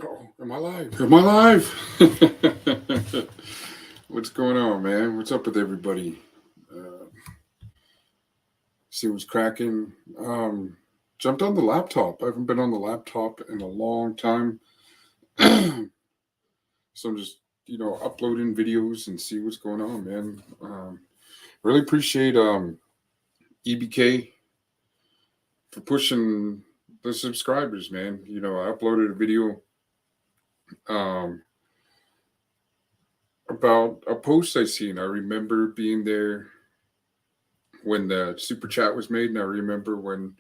Oh, am I live? Am I live? What's going on, man? What's up with everybody? Uh, See what's cracking. Jumped on the laptop. I haven't been on the laptop in a long time. So I'm just, uploading videos and see what's going on, man. Really appreciate EBK for pushing the subscribers, man. I uploaded a video um, about a post I seen. I remember being there when the super chat was made, and I remember when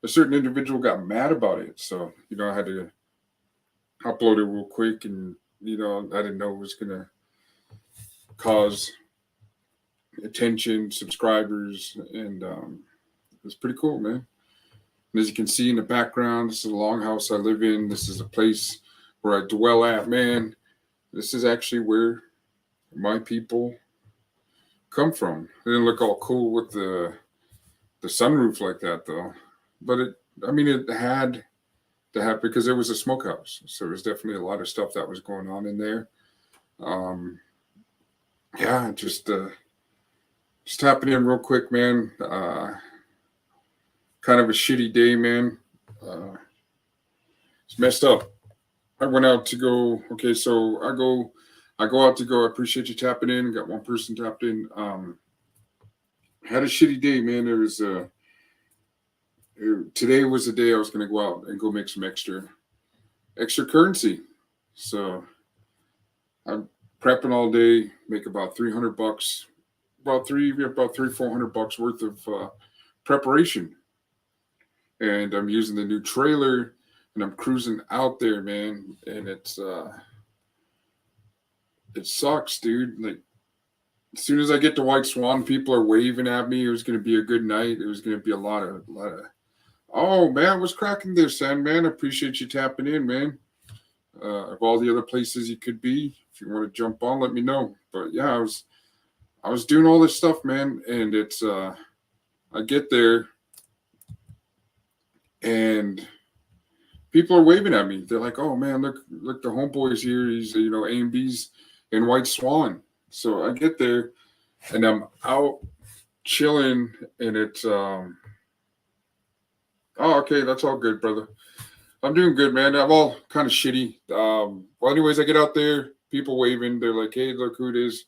a certain individual got mad about it. So I had to upload it real quick, and I didn't know it was gonna cause attention, subscribers, and it was pretty cool, man. And as you can see in the background, this is a longhouse I live in. This is a place where I dwell at, man. This is actually where my people come from. It didn't look all cool with the sunroof like that though, but it had to have, because it was a smokehouse, so there was definitely a lot of stuff that was going on in there. Um, yeah, just happening real quick, man. Kind of a shitty day, man. It's messed up. I went out to go. Okay, so I go out to go. I appreciate you tapping in. Got one person tapped in. Had a shitty day, man. Today was the day I was gonna go out and go make some extra currency. So I'm prepping all day, make about $300, about 400 bucks worth of preparation, and I'm using the new trailer, and I'm cruising out there, man, and it sucks, dude. Like, as soon as I get to White Swan, people are waving at me. It was gonna be a good night. It was gonna be a lot of. Oh man, what's cracking there, Sandman? I appreciate you tapping in, man. Of all the other places you could be, if you want to jump on, let me know. But yeah, I was doing all this stuff, man, and it's I get there and people are waving at me. They're like, "Oh man, look, the homeboy's here. He's A&B's in White Swan." So I get there and I'm out chilling, and it's oh, okay, that's all good, brother. I'm doing good, man. I'm all kind of shitty. Well, anyways, I get out there, people waving. They're like, "Hey, look who it is."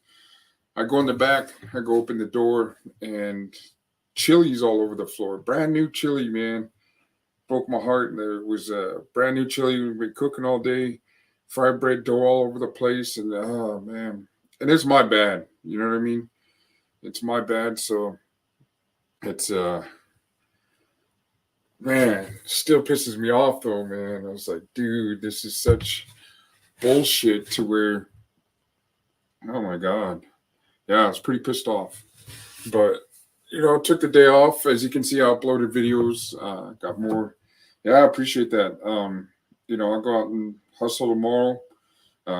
I go in the back. I go open the door, and chilies all over the floor. Brand new chili, man. Broke my heart. And there was a brand new chili. We've been cooking all day. Fried bread dough all over the place, and oh man, and it's my bad. You know what I mean? It's my bad. So it's man, still pisses me off though, man. I was like, dude, this is such bullshit to where, oh my god. Yeah, I was pretty pissed off. But, took the day off. As you can see, I uploaded videos, got more. Yeah, I appreciate that. I'll go out and hustle tomorrow.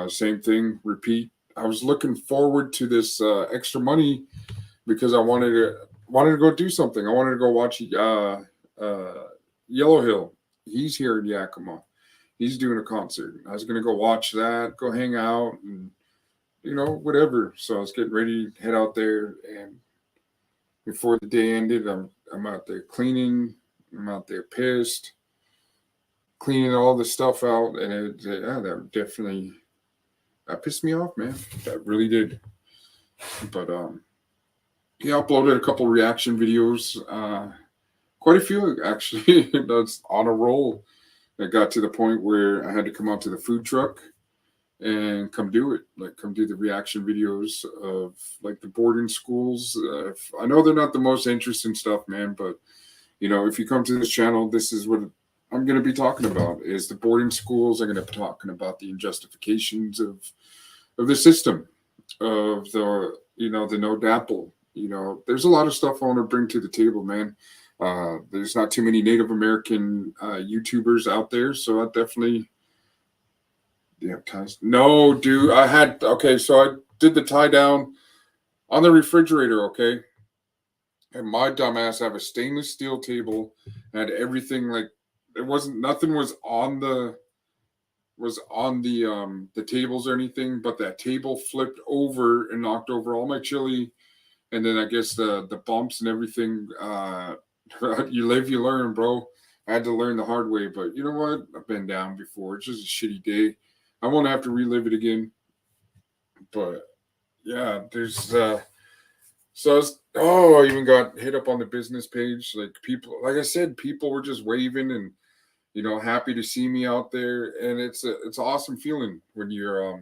Same thing, repeat. I was looking forward to this extra money because I wanted to go do something. I wanted to go watch Yellow Hill. He's here in Yakima. He's doing a concert. I was gonna go watch that, go hang out, and whatever. So I was getting ready to head out there, and before the day ended, I'm out there cleaning. I'm out there pissed, cleaning all the stuff out, and that definitely that pissed me off, man. That really did. But yeah, I uploaded a couple reaction videos. Quite a few actually. That's on a roll. It got to the point where I had to come out to the food truck and come do it. Like, come do the reaction videos of like the boarding schools. I know they're not the most interesting stuff, man, but if you come to this channel, this is what I'm going to be talking about: is the boarding schools. I'm going to be talking about the injustifications of the system, of the no dapple. There's a lot of stuff I want to bring to the table, man. There's not too many Native American YouTubers out there, so I definitely. Yeah, ties. No, dude. Okay, so I did the tie down on the refrigerator, okay? And my dumbass, I have a stainless steel table, had everything like, nothing was on the was on the tables or anything, but that table flipped over and knocked over all my chili, and then I guess the bumps and everything. You live, you learn, bro. I had to learn the hard way, but you know what? I've been down before. It's just a shitty day. I won't have to relive it again. But yeah, there's so I was, oh, I even got hit up on the business page. Like people, like I said, people were just waving and happy to see me out there, and it's an awesome feeling when you're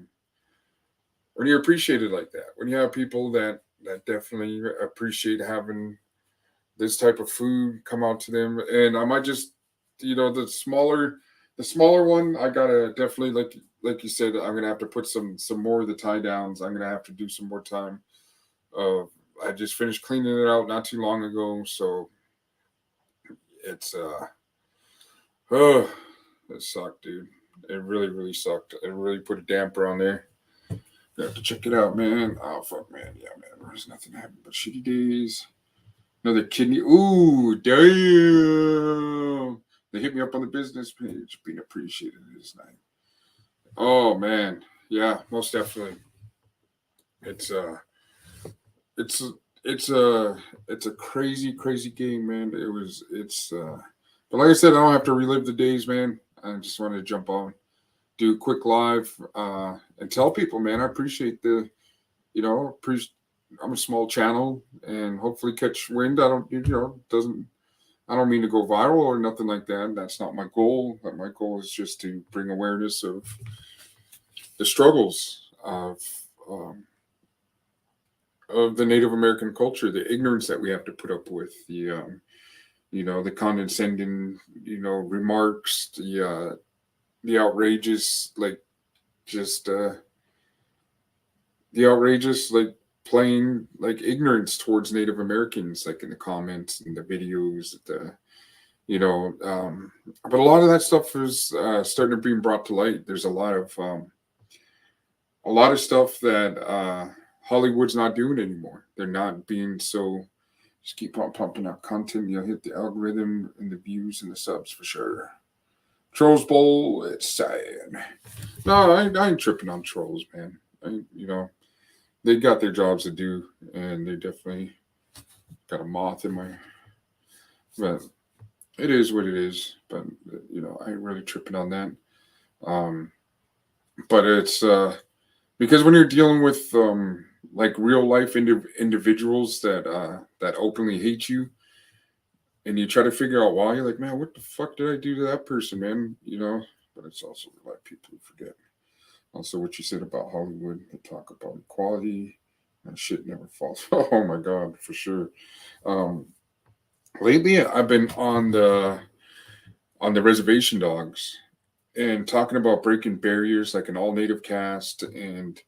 appreciated like that. When you have people that definitely appreciate having this type of food come out to them, and I might just the smaller one, I gotta definitely like you said, I'm gonna have to put some more of the tie downs. I'm gonna have to do some more time. Uh, I just finished cleaning it out not too long ago, so it's oh, it sucked, dude. It really, really sucked. It really put a damper on there. You have to check it out, man. Oh fuck, man. Yeah, man. There's nothing happening but shitty days. Another kidney. Ooh, damn. They hit me up on the business page. Being appreciated this night. Oh man, yeah, most definitely. It's it's it's a it's a crazy, crazy game, man. But like I said, I don't have to relive the days, man. I just wanted to jump on, do a quick live, and tell people, man, I appreciate appreciate. I'm a small channel, and hopefully catch wind. I don't, doesn't. I don't mean to go viral or nothing like that. That's not my goal. But my goal is just to bring awareness of the struggles um, of the Native American culture, the ignorance that we have to put up with, the condescending, remarks, the outrageous, like just the outrageous, like plain, like ignorance towards Native Americans, like in the comments and the videos, you know, um, but a lot of that stuff is starting to being brought to light. There's a lot of stuff that Hollywood's not doing anymore. They're not being so. Just keep on pumping out content. You'll hit the algorithm and the views and the subs for sure. Trolls Bowl, it's sad. No, I ain't tripping on trolls, man. They got their jobs to do, and they definitely got a moth in my. But it is what it is. But I ain't really tripping on that. Um, but it's because when you're dealing with like real life individuals that openly hate you, and you try to figure out why, you're like, man, what the fuck did I do to that person, man? But it's also like people who forget. Also, what you said about Hollywood, they talk about equality, and shit never falls. Oh my god, for sure. Um, Lately, I've been on the reservation dogs and talking about breaking barriers, like an all native cast, and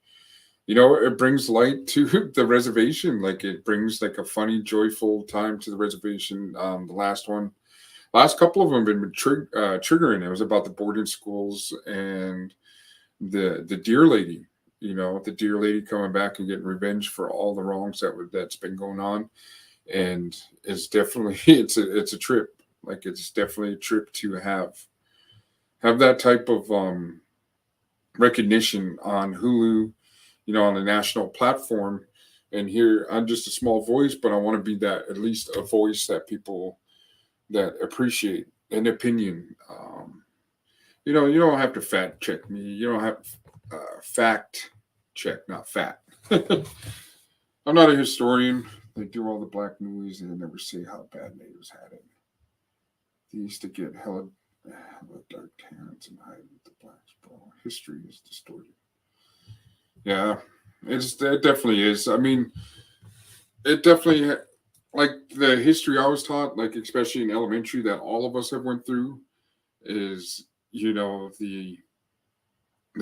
it brings light to the reservation. Like it brings like a funny, joyful time to the reservation. The last couple of them have been triggering. It was about the boarding schools and the deer lady. The deer lady coming back and getting revenge for all the wrongs that's been going on, and it's definitely it's a trip. Like it's definitely a trip to have that type of recognition on Hulu, on a national platform. And here I'm just a small voice, but I want to be that, at least a voice that people that appreciate an opinion. You don't have to fact check me. You don't have fact check, not fat. I'm not a historian. They do all the black movies and they never say how bad natives had it. They used to get hella dark tans and hide with the blacks, bro. History is distorted. Yeah, it definitely is. I mean, it definitely like the history I was taught, like especially in elementary, that all of us have went through is the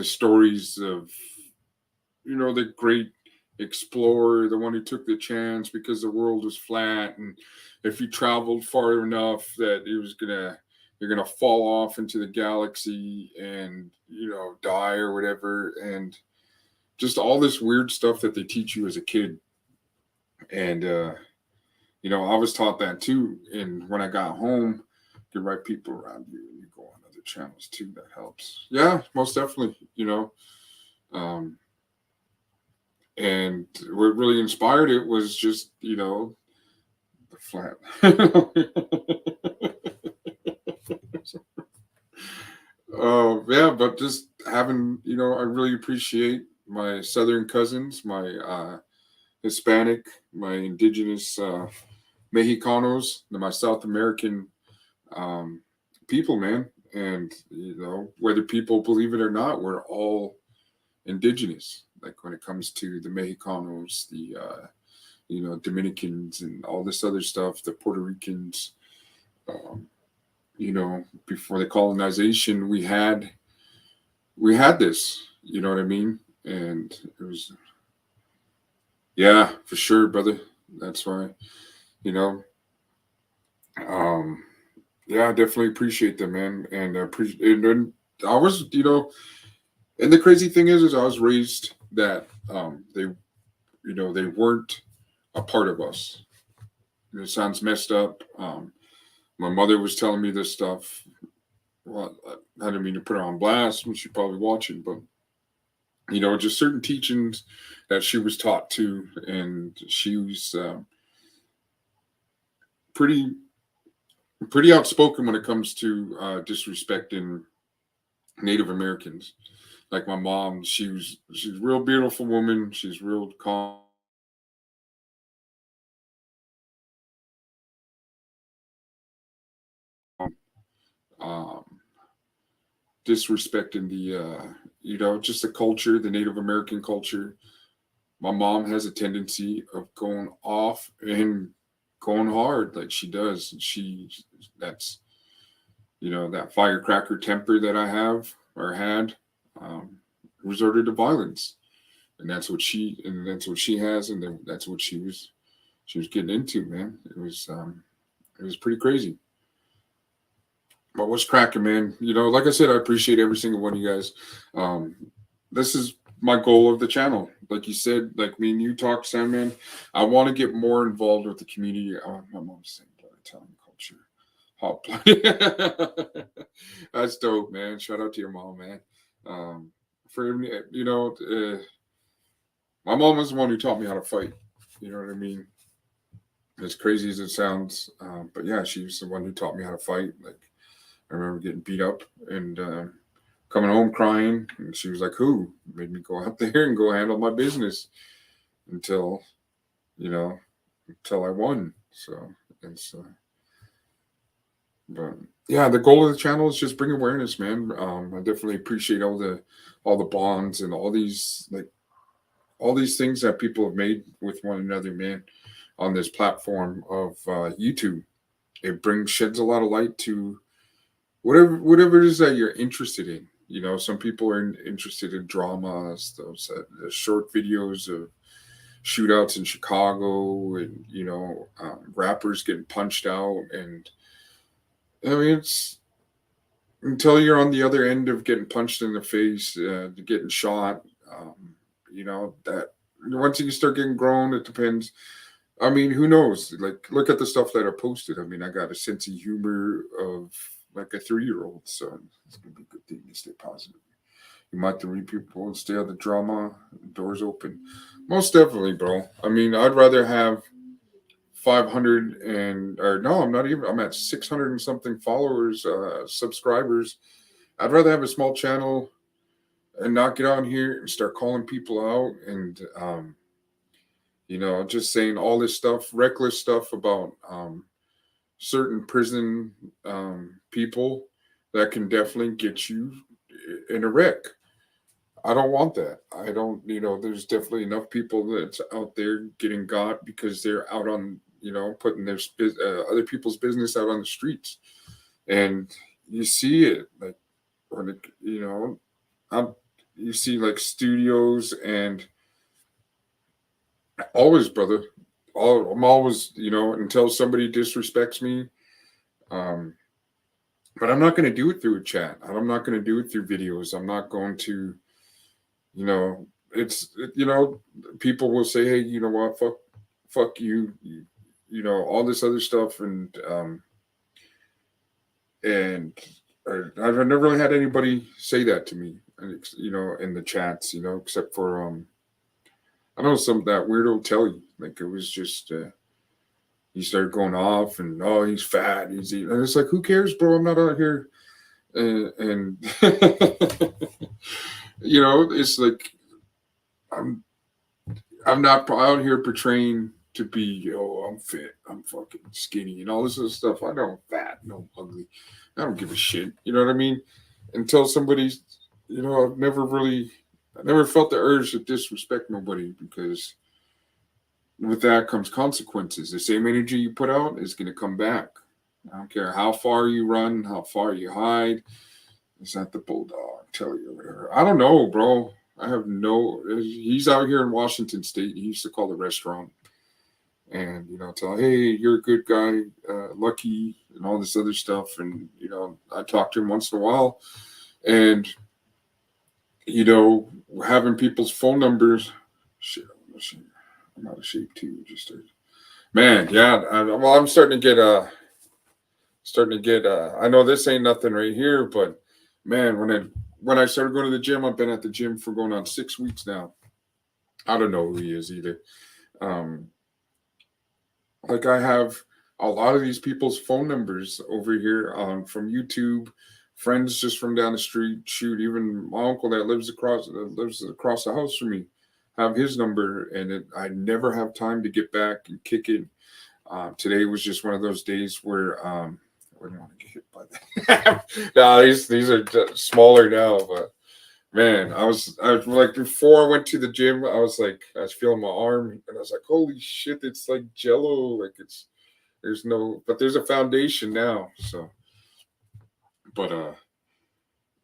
stories of the great explorer, the one who took the chance because the world was flat, and if you traveled far enough, that you're gonna fall off into the galaxy and die or whatever, and just all this weird stuff that they teach you as a kid. And I was taught that too. And when I got home, the right people around you, and you go on other channels too. That helps. Yeah, most definitely. Um, and what really inspired it was just the flat. Yeah, but just having I really appreciate my southern cousins, my Hispanic, my indigenous Mexicanos, my South American um, people, man. And whether people believe it or not, we're all indigenous. Like when it comes to the Mexicanos, the Dominicans, and all this other stuff, the Puerto Ricans. Um, Before the colonization, we had this. You know what I mean? And it was, yeah, for sure, brother. That's why, you know, um, yeah, I definitely appreciate them, man. And and I was, and the crazy thing is I was raised that they weren't a part of us. It sounds messed up. My mother was telling me this stuff. Well, I didn't mean to put her on blast when she's probably watching, but just certain teachings that she was taught to, and she was pretty pretty outspoken when it comes to disrespecting Native Americans. Like my mom, she's a real beautiful woman. She's real calm. Um, Disrespecting the just the culture, the Native American culture. My mom has a tendency of going off and going hard like she does. That's that firecracker temper that I have or had, um, resorted to violence, and that's what she has, and then that's what she was getting into, man. It was pretty crazy. But what's cracking, man? Like I said, I appreciate every single one of you guys. Um, this is my goal of the channel. Like you said, like me and you talk, Sandman. I want to get more involved with the community. Oh, my mom's saying blood Italian culture. Hot blood. That's dope, man. Shout out to your mom, man. For me, my mom was the one who taught me how to fight. You know what I mean? As crazy as it sounds, but yeah, she was the one who taught me how to fight. Like I remember getting beat up and coming home crying, and she was like, "Who?" Made me go out there and go handle my business until you know until I won. So it's but yeah, the goal of the channel is just bring awareness, man. I definitely appreciate all the bonds and all these things that people have made with one another, man, on this platform of YouTube. It brings sheds a lot of light to whatever it is that you're interested in. Some people are interested in dramas, those the short videos of shootouts in Chicago, and rappers getting punched out, and I mean it's until you're on the other end of getting punched in the face, getting shot. Um, that once you start getting grown, it depends. I mean, who knows? Like, look at the stuff that I posted. I mean, I got a sense of humor of like a 3-year-old, so it's gonna be a good thing to stay positive. You might have to read people and stay out of the drama, doors open. Most definitely, bro. I mean, I'd rather have 500 and or no, I'm not even. I'm at 600 and something followers, subscribers. I'd rather have a small channel and not get on here and start calling people out and just saying all this stuff, reckless stuff about certain prison people that can definitely get you in a wreck. I don't want that. I don't, there's definitely enough people that's out there getting got because they're out on, putting other people's business out on the streets. And you see it like when it, I'm, you see like studios and always, brother. I'm always, until somebody disrespects me. Um, but I'm not going to do it through a chat. I'm not going to do it through videos. I'm not going to, you know, people will say, hey, you know what, fuck all this other stuff, and I've never really had anybody say that to me, in the chats, except for I know some that weirdo tell you, like it was just he started going off and oh he's fat, he's eating, and it's like who cares, bro? I'm not out here and it's like I'm I'm not out here portraying to be, oh, I'm fit, I'm fucking skinny, and all this other stuff. I know I'm fat, no ugly. I don't give a shit. You know what I mean? Until somebody's, I never felt the urge to disrespect nobody because with that comes consequences. The same energy you put out is going to come back. I don't care how far you run, how far you hide. It's not the bulldog, tell you whatever. I don't know, bro. I have no. He's out here in Washington State. He used to call the restaurant and tell, hey, you're a good guy, lucky, and all this other stuff. And I talk to him once in a while, and having people's phone numbers. Shit, I'm out of shape too. Just man, yeah. Well, I'm starting to get. I know this ain't nothing right here, but man, when I started going to the gym, I've been at the gym for going on 6 weeks now. I don't know who he is either. Um, like I have a lot of these people's phone numbers over here from YouTube, friends just from down the street. Shoot, even my uncle that lives across the house from me, have his number, and I never have time to get back and kick it. Today was just one of those days where I wouldn't want to get hit by that. No, these are just smaller now, but man, I was like before I went to the gym, I was feeling my arm, and I was like, holy shit, it's like Jello, like there's a foundation now. So, but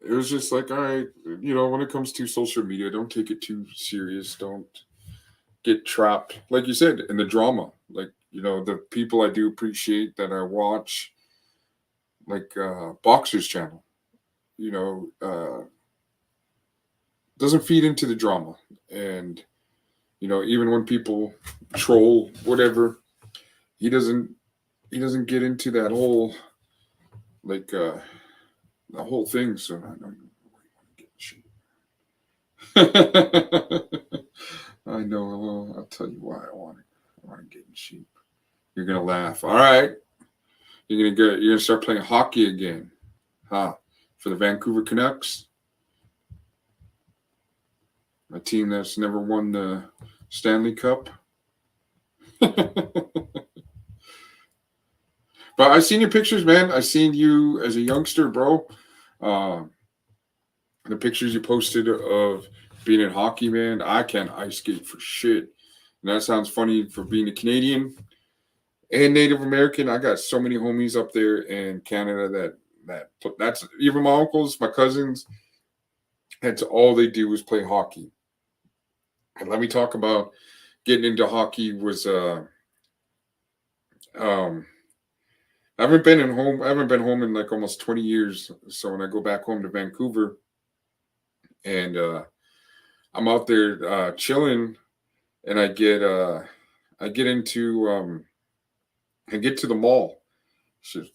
it was just like, all right, when it comes to social media, don't take it too serious. Don't get trapped, like you said, in the drama. Like the people I do appreciate that I watch, like Boxer's channel, you know, uh, doesn't feed into the drama, and even when people troll whatever, he doesn't he doesn't get into that whole like the whole thing. So I know you want to get in shape. I know. Well, I'll tell you why I want to get in shape. You're gonna laugh. All right. You're gonna start playing hockey again, huh? For the Vancouver Canucks, a team that's never won the Stanley Cup. But I seen your pictures, man. I seen you as a youngster, bro. Uh, the pictures you posted of being in hockey, man. I can't ice skate for shit. And that sounds funny for being a Canadian and Native American. I got so many homies up there in Canada that's even my uncles, my cousins. That's all they do is play hockey. And let me talk about getting into hockey was um I haven't been home in like almost 20 years. So when I go back home to Vancouver and I'm out there chilling and I get into I get to the mall. Shit,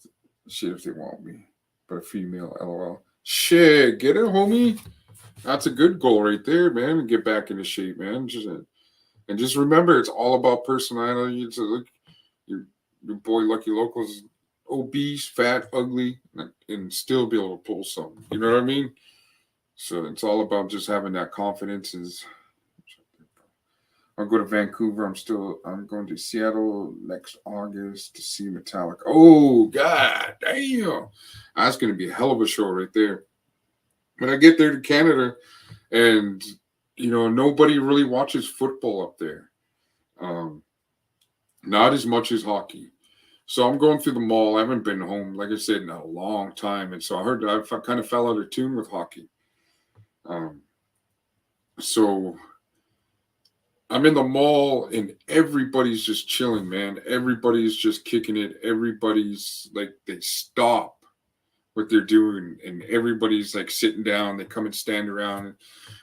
shit if they want me. But a female, LOL. Shit, get it, homie. That's a good goal right there, man. And get back into shape, man. And just remember, it's all about personality. It's like your your boy Lucky Loco's obese, fat, ugly, and still be able to pull something. You know what I mean? So it's all about just having that confidence. Is I'll go to Vancouver. I'm going to Seattle next August to see Metallica. Oh God damn. That's gonna be a hell of a show right there. When I get there to Canada and nobody really watches football up there. Um, Not as much as hockey. So I'm going through the mall. I haven't been home, like I said, in a long time. And so I heard kind of fell out of tune with hockey. Um, so I'm in the mall and everybody's just chilling, man. Everybody's just kicking it. Everybody's like, they stop what they're doing and everybody's like sitting down. They come and stand around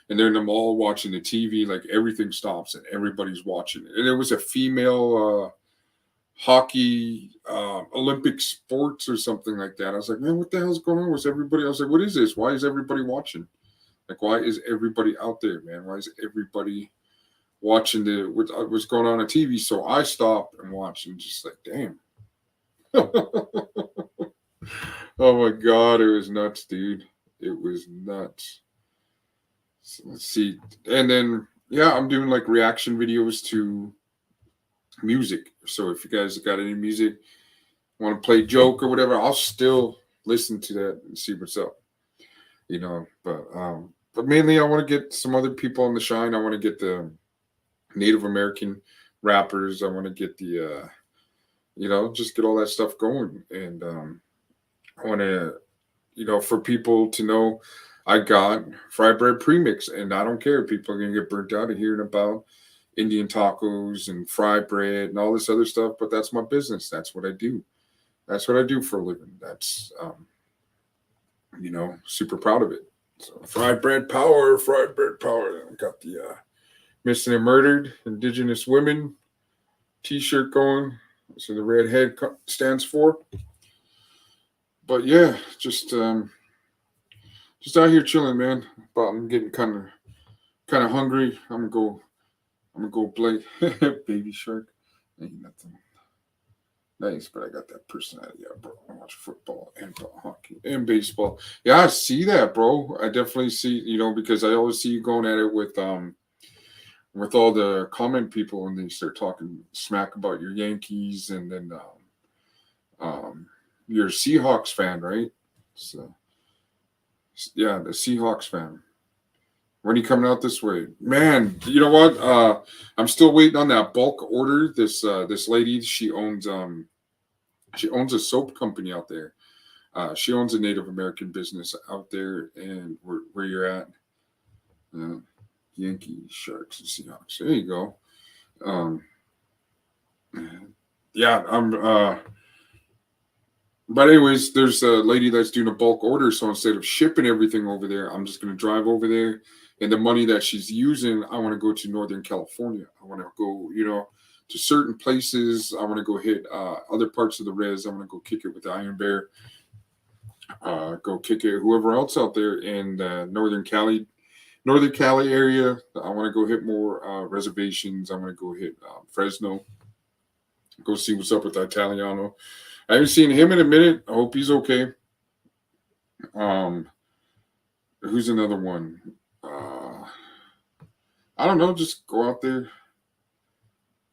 and they're in the mall watching the TV. Like everything stops and everybody's watching. And there was a female hockey, Olympic sports or something like that. I was like, man, what the hell's going on? Was everybody? I was like, what is this? Why is everybody watching? Like, why is everybody out there, man? Why is everybody watching what's going on TV? So I stopped and watched, and just like, damn. Oh my god, it was nuts, dude. It was nuts. So let's see, and then yeah, I'm doing like reaction videos to music. So if you guys got any music, want to play joke or whatever, I'll still listen to that and see what's up. But mainly I want to get some other people on the shine. I want to get the Native American rappers. I want to get the just get all that stuff going. And I want to, for people to know I got fried bread premix, and I don't care. People are gonna get burnt out of hearing about Indian tacos and fried bread and all this other stuff, but that's my business. That's what I do. That's what I do for a living. That's super proud of it. So fried bread power, fried bread power. I got the Missing and Murdered Indigenous Women T-shirt going. So the red head stands for. But yeah, just out here chilling, man. But I'm getting kind of hungry. I'm gonna go play Baby Shark. Ain't nothing nice, but I got that personality, yeah, bro. I watch football and hockey and baseball. Yeah, I see that, bro. I definitely see, because I always see you going at it with all the comment people, and they start talking smack about your Yankees, and then you're a Seahawks fan, right? So yeah, the Seahawks fan. When are you coming out this way, man? You know what? I'm still waiting on that bulk order. This lady, she owns a soap company out there. She owns a Native American business out there, and where you're at, Yankee, Sharks, and Seahawks. There you go. Um, yeah, I'm. But anyways, there's a lady that's doing a bulk order, so instead of shipping everything over there, I'm just gonna drive over there, and the money that she's using, I want to go to Northern California. I want to go, to certain places. I want to go hit other parts of the res. I want to go kick it with the Iron Bear. Go kick it whoever else out there in Northern Cali area. I want to go hit more reservations. I want to go hit Fresno. Go see what's up with Italiano. I haven't seen him in a minute. I hope he's okay. Who's another one? I don't know. Just go out there.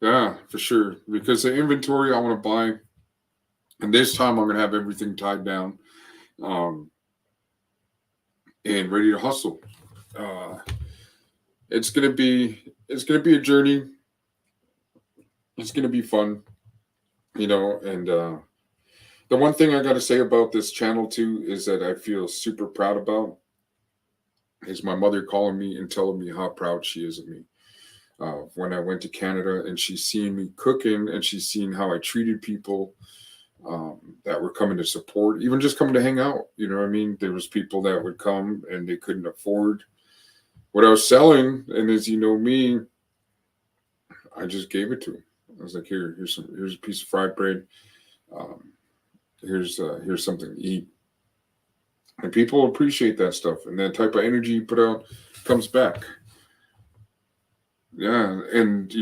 Yeah, for sure. Because the inventory I want to buy, and this time I'm gonna have everything tied down, and ready to hustle. Uh, it's gonna be a journey. It's gonna be fun, and the one thing I got to say about this channel too is that I feel super proud about is my mother calling me and telling me how proud she is of me. When I went to Canada, and she's seen me cooking, and she's seen how I treated people that were coming to support, even just coming to hang out. You know what I mean? There was people that would come and they couldn't afford what I was selling, and as you know me, I just gave it to them. I was like, here's a piece of fried bread. Um, here's something to eat, and people appreciate that stuff, and that type of energy you put out comes back. Yeah, and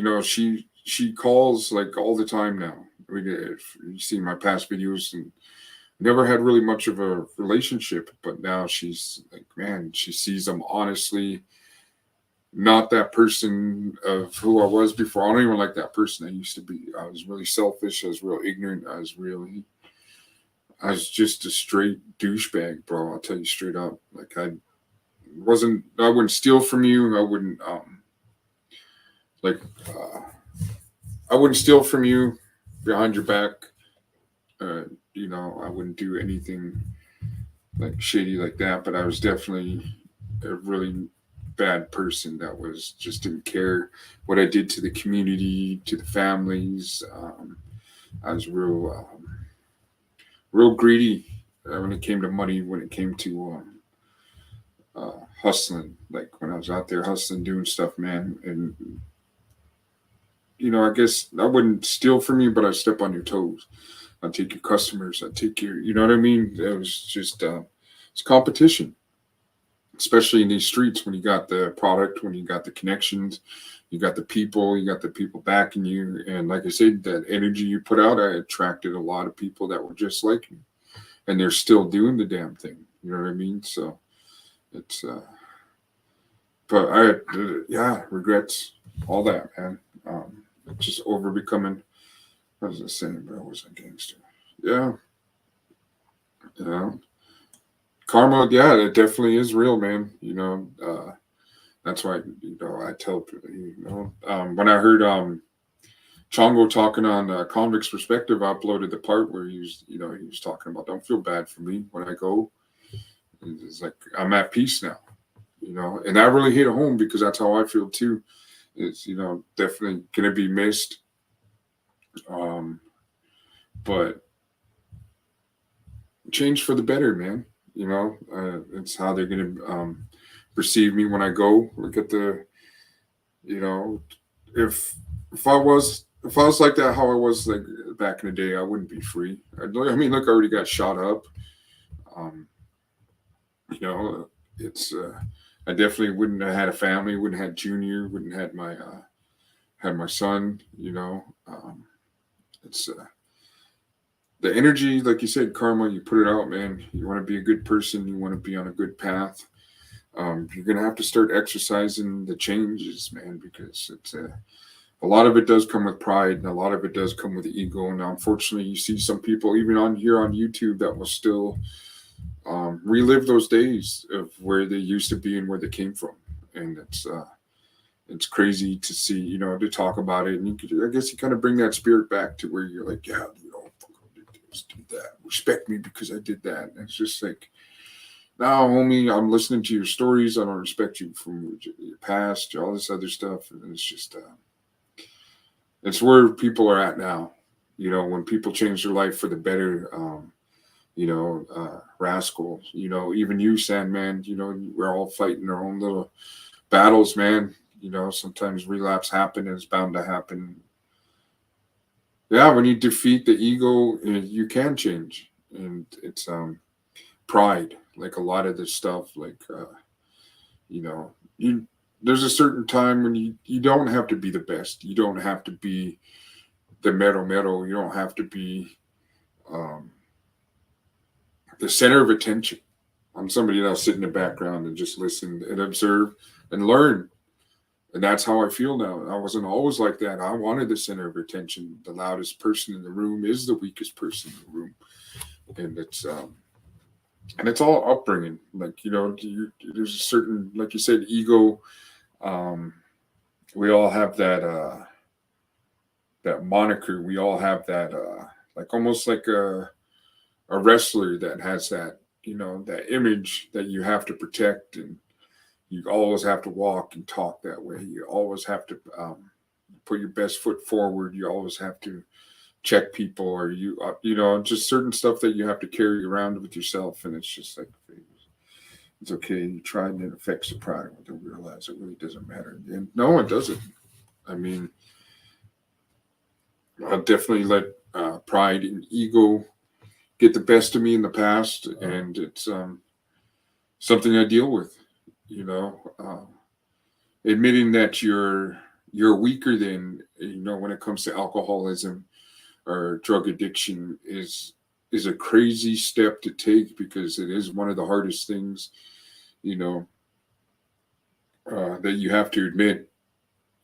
she calls like all the time now. If you've seen my past videos, and never had really much of a relationship, but now she's like, man, she sees I'm honestly not that person of who I was before. I don't even like that person I used to be. I was really selfish. I was real ignorant. I was just a straight douchebag, bro. I'll tell you straight up. Like I wouldn't steal from you. I wouldn't like I wouldn't steal from you behind your back. I wouldn't do anything like shady like that. But I was definitely a really bad person that was just didn't care what I did to the community, to the families. I was real greedy when it came to money, when it came to hustling. Like when I was out there hustling, doing stuff, man, and I guess I wouldn't steal from you, but I step on your toes. I take your customers. I take your, you know what I mean? It was just, it's competition, especially in these streets when you got the product, when you got the connections, you got the people backing you. And like I said, that energy you put out, I attracted a lot of people that were just like me, and they're still doing the damn thing. You know what I mean? So it's, but yeah, regrets, all that, man. Just over becoming, what was I saying? But I was a gangster. Yeah, yeah. Karma, yeah, it definitely is real, man. That's why I tell people. When I heard Chongo talking on Convict's Perspective, I uploaded the part where he was talking about don't feel bad for me when I go. It's like I'm at peace now, and that really hit home because that's how I feel too. It's definitely gonna be missed, um, but change for the better, man. It's how they're gonna perceive me when I go. Look at you know, if if I was like that, how I was like back in the day, I wouldn't be free. I mean, look, I already got shot up. Um, you know, it's I definitely wouldn't have had a family, wouldn't have had Junior, wouldn't have had my son. It's the energy, like you said, karma. You put it out, man. You want to be a good person. You want to be on a good path. You're gonna have to start exercising the changes, man, because it's a lot of it does come with pride, and a lot of it does come with ego. And unfortunately, you see some people even on here on YouTube that will still relive those days of where they used to be and where they came from, and it's crazy to see, to talk about it. And I guess you kind of bring that spirit back to where you're like, yeah, did this, did that, respect me because I did that. And it's just like, now, homie, I'm listening to your stories. I don't respect you from your past, all this other stuff, and it's just, it's where people are at now. When people change their life for the better. Rascal. Even you, Sandman. We're all fighting our own little battles, man. Sometimes relapse happen, and it's bound to happen. Yeah, when you defeat the ego, you can change, and it's pride. Like a lot of this stuff, like you know, you there's a certain time when you don't have to be the best. You don't have to be the metal. You don't have to be um, the center of attention. I'm somebody that'll sit in the background and just listen and observe and learn. And that's how I feel now. I wasn't always like that. I wanted the center of attention. The loudest person in the room is the weakest person in the room, and it's all upbringing. Like there's a certain, like you said, ego. Um, we all have that moniker. We all have that like almost like a wrestler that has that that image that you have to protect, and you always have to walk and talk that way. You always have to put your best foot forward. You always have to check people, or just certain stuff that you have to carry around with yourself. And it's just like, it's okay. You try, and it affects the pride. You don't realize it really doesn't matter. And no, it doesn't. I mean, I'll definitely let pride and ego get the best of me in the past, and it's something I deal with. You know, admitting that you're weaker than when it comes to alcoholism or drug addiction is a crazy step to take, because it is one of the hardest things, you know, that you have to admit,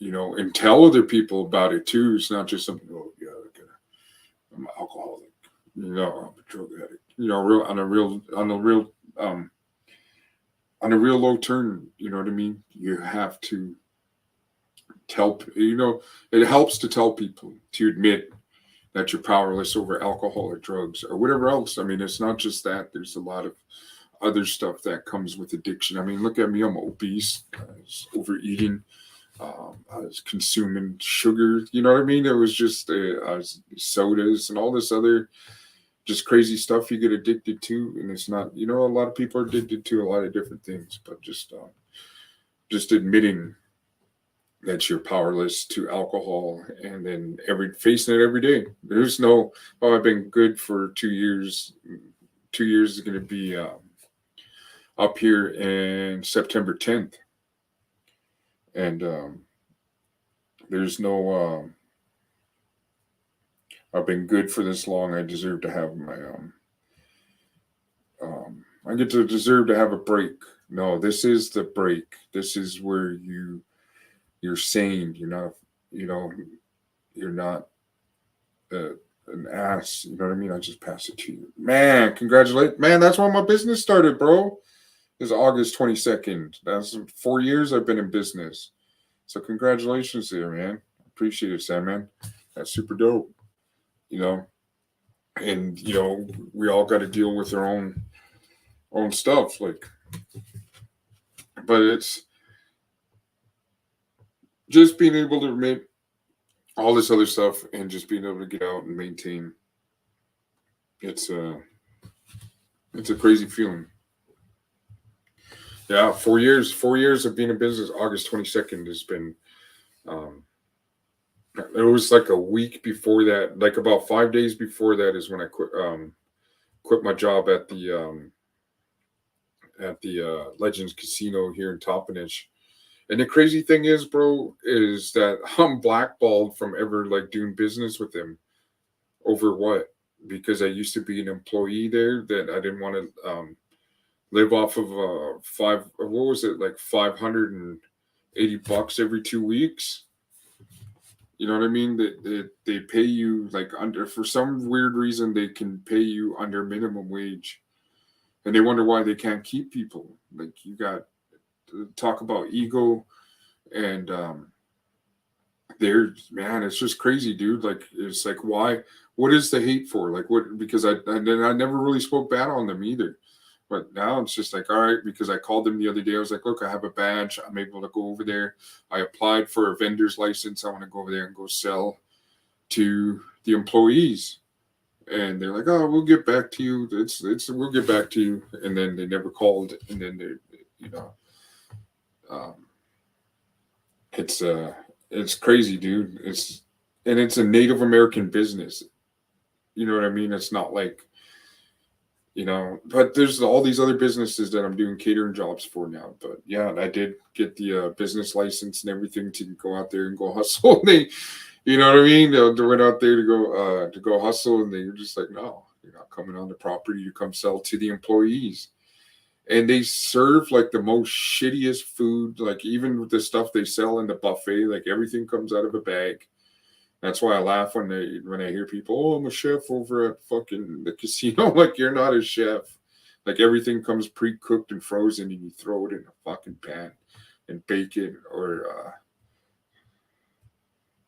and tell other people about it too. It's not just something, oh yeah, I'm an alcoholic, I'm a drug addict, real um on a real low turn. You know what I mean? You have to tell, it helps to tell people, to admit that you're powerless over alcohol or drugs or whatever else. I mean, it's not just that. There's a lot of other stuff that comes with addiction. I mean, look at me. I'm obese. I was overeating. I was consuming sugar. You know what I mean? It was just sodas and all this other just crazy stuff you get addicted to. And it's not, a lot of people are addicted to a lot of different things, but just admitting that you're powerless to alcohol, and then facing it every day. There's no, oh, I've been good for 2 years. 2 years is going to be up here in September 10th, and there's no. I've been good for this long. I deserve to have my I get to deserve to have a break. No, this is the break. This is where you're sane. You're not, you know, you're not an ass. You know what I mean? I just pass it to you, man. Congratulate, man. That's when my business started, bro. It's August 22nd. That's 4 years I've been in business. So congratulations there, man. Appreciate it, Sam, man. That's super dope. You know, and we all got to deal with our own stuff, like, but it's just being able to make all this other stuff and just being able to get out and maintain. It's a crazy feeling. Yeah, 4 years. 4 years of being in business. August 22nd has been. Um, it was like a week before that, like about 5 days before that, is when I quit my job at the Legends Casino here in Toppenish. And the crazy thing is, bro, is that I'm blackballed from ever like doing business with them. Over what? Because I used to be an employee there, that I didn't want to live off of what was it, like $580 every 2 weeks. You know what I mean? They pay you like under, for some weird reason they can pay you under minimum wage, and they wonder why they can't keep people. Like, you got to talk about ego, and there's, man, it's just crazy, dude. Like, it's like, why? What is the hate for? Like, what? Because I never really spoke bad on them either. But now it's just like, all right, because I called them the other day. I was like, look, I have a badge. I'm able to go over there. I applied for a vendor's license. I want to go over there and go sell to the employees. And they're like, oh, we'll get back to you. We'll get back to you. And then they never called. And then um, it's crazy, dude. It's a Native American business. You know what I mean? It's not like, but there's all these other businesses that I'm doing catering jobs for now. But yeah, I did get the business license and everything to go out there and go hustle. And they, you know what I mean? They went out there to go hustle, and they were just like, no, you're not coming on the property. You come sell to the employees. And they serve like the most shittiest food. Like, even with the stuff they sell in the buffet, like everything comes out of a bag. That's why I laugh when I hear people, oh, I'm a chef over at fucking the casino. I'm like, you're not a chef. Like, everything comes pre-cooked and frozen, and you throw it in a fucking pan and bake it, or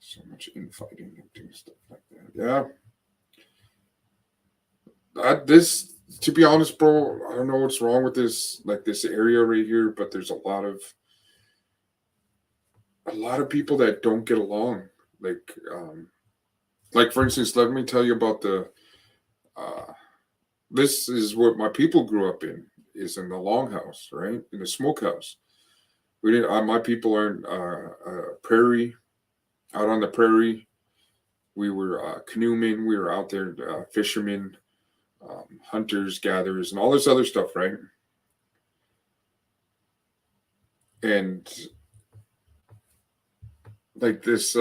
so much infighting and doing stuff like that. Yeah. This, to be honest, bro, I don't know what's wrong with this, like this area right here, but there's a lot of people that don't get along. Like for instance, let me tell you about uh, this is what my people grew up in, is in the longhouse, right? In the smokehouse. We didn't, my people are in prairie, out on the prairie. We were canoemen, we were out there, fishermen, hunters, gatherers, and all this other stuff, right? And like this,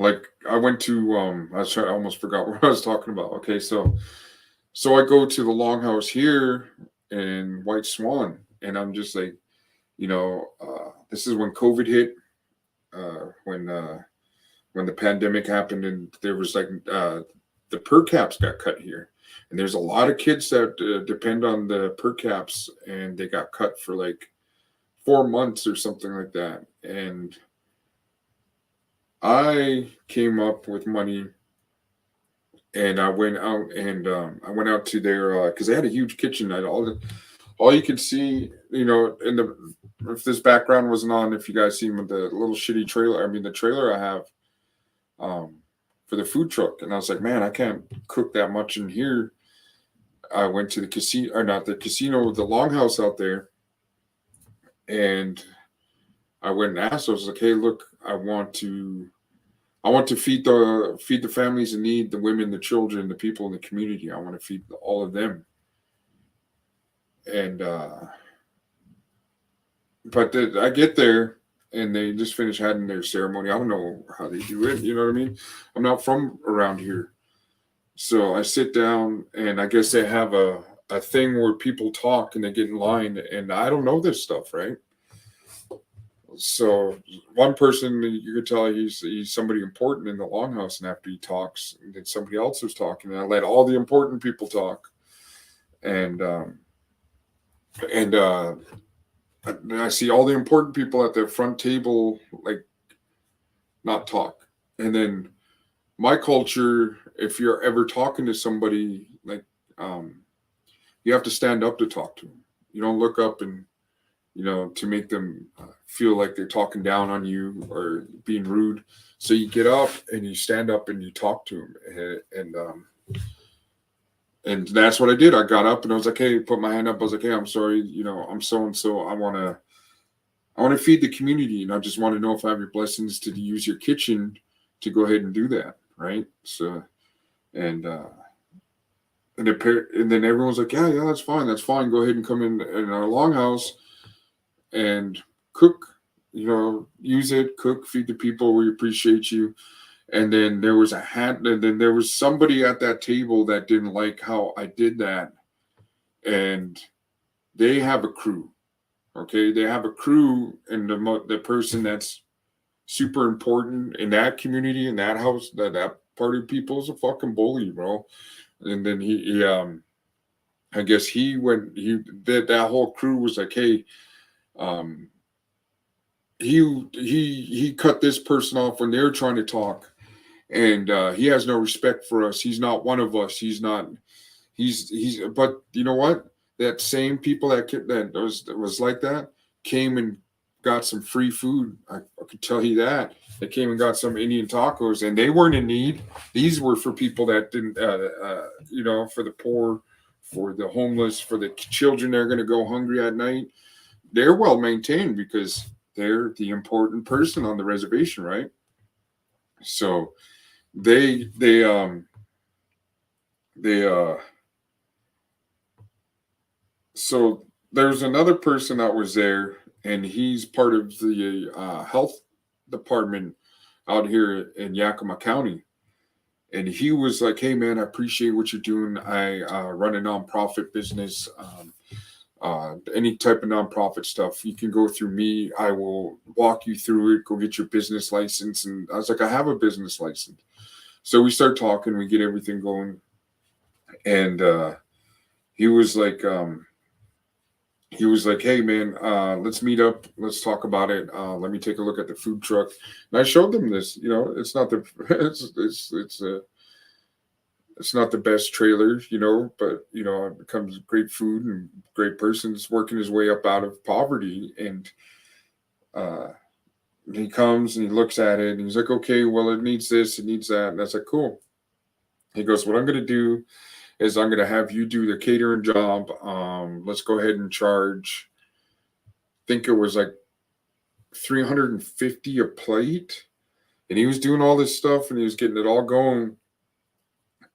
like I went to, I almost forgot what I was talking about. Okay, so I go to the longhouse here in White Swan, and I'm just like, this is when COVID hit, when the pandemic happened, and there was like the per caps got cut here, and there's a lot of kids that depend on the per caps, and they got cut for like 4 months or something like that. And I came up with money, and I went out to their because they had a huge kitchen. All you could see, in the, if this background wasn't on, if you guys see the little shitty trailer, I mean the trailer I have for the food truck, and I was like, man, I can't cook that much in here. I went to the casino, or not the casino, the longhouse out there, and I went and asked. I was like, hey, look, I want to feed the families in need, the women, the children, the people in the community. I want to feed all of them. And but I get there and they just finish having their ceremony. I don't know how they do it. You know what I mean? I'm not from around here, so I sit down and I guess they have a thing where people talk and they get in line, and I don't know this stuff, right? So one person you could tell he's somebody important in the longhouse, and after he talks, and then somebody else was talking, and I let all the important people talk, and and and I see all the important people at the front table like not talk, and then my culture, if you're ever talking to somebody like um, you have to stand up to talk to them. You don't look up and to make them feel like they're talking down on you or being rude. So you get up and you stand up and you talk to them, and that's what I did. I got up and I was like, hey, put my hand up. I was like, hey, I'm sorry, I'm so and so. I want to feed the community, and I just want to know if I have your blessings to use your kitchen to go ahead and do that, right? So, and and then everyone's like, yeah, that's fine, that's fine. Go ahead and come in our longhouse and cook, use it, cook, feed the people. We appreciate you. And then there was and then there was somebody at that table that didn't like how I did that, and they have a crew. Okay, they have a crew, and the person that's super important in that community, in that house, that part of people is a fucking bully, bro. And then I guess that whole crew was like, hey, um, he cut this person off when they were trying to talk, and he has no respect for us. He's not one of us. He's not. He's. But you know what? That same people that was like that came and got some free food. I could tell you that they came and got some Indian tacos, and they weren't in need. These were for people that didn't. For the poor, for the homeless, for the children that are going to go hungry at night. They're well maintained because they're the important person on the reservation, right? So they so there's another person that was there, and he's part of the health department out here in Yakima County. And he was like, hey man, I appreciate what you're doing. I run a nonprofit business. Any type of nonprofit stuff, you can go through me. I will walk you through it. Go get your business license. And I was like, I have a business license. So we start talking. We get everything going, and he was like, hey man, let's meet up. Let's talk about it. Let me take a look at the food truck. And I showed them this. It's not the it's not the best trailer, but it becomes great food and great person's working his way up out of poverty. And uh, he comes and he looks at it and he's like, okay, well, it needs this, it needs that. And that's like, cool. He goes, what I'm going to do is I'm going to have you do the catering job. Let's go ahead and charge, I think it was like 350 a plate. And he was doing all this stuff and he was getting it all going.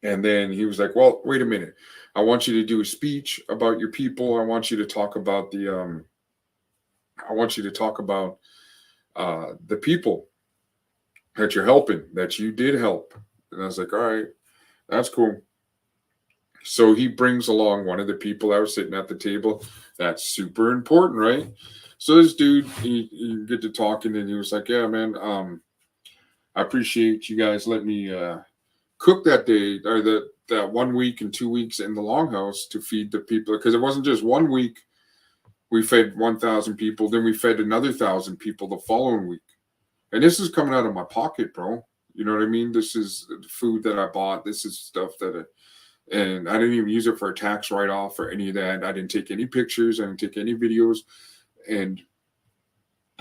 And then he was like, well, wait a minute. I want you to do a speech about your people. I want you to talk about the people that you're helping, that you did help. And I was like, all right, that's cool. So he brings along one of the people that was sitting at the table. That's super important, right? So this dude, he get to talking, and he was like, yeah, man, I appreciate you guys letting me cook that day, or that 1 week and 2 weeks in the longhouse to feed the people, because it wasn't just 1 week. We fed 1,000 people, then we fed another 1,000 people the following week, and this is coming out of my pocket, bro. You know what I mean? This is food that I bought. This is stuff and I didn't even use it for a tax write-off or any of that. I didn't take any pictures. I didn't take any videos, and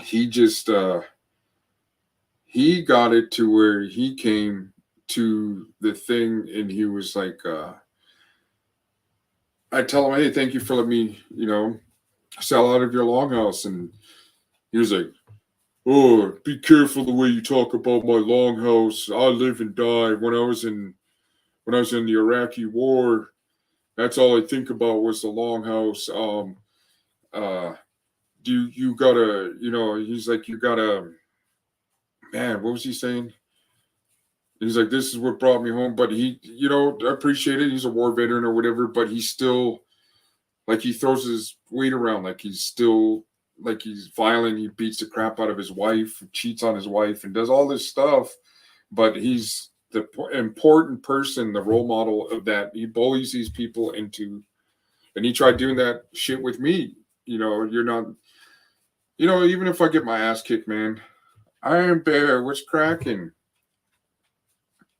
he just he got it to where he came to the thing, and he was like, I tell him, hey, thank you for letting me, sell out of your longhouse. And he was like, oh, be careful the way you talk about my longhouse. I live and die. When I was in the Iraqi war, that's all I think about was the longhouse. Uh, you gotta, he's like, you gotta, man, what was he saying? He's like, this is what brought me home. But I appreciate it. He's a war veteran or whatever, but he's still like he throws his weight around, like he's still like he's violent. He beats the crap out of his wife, cheats on his wife, and does all this stuff. But he's the important person, the role model of that. He bullies these people into, and he tried doing that shit with me. You're not, even if I get my ass kicked, man, Iron Bear, what's cracking?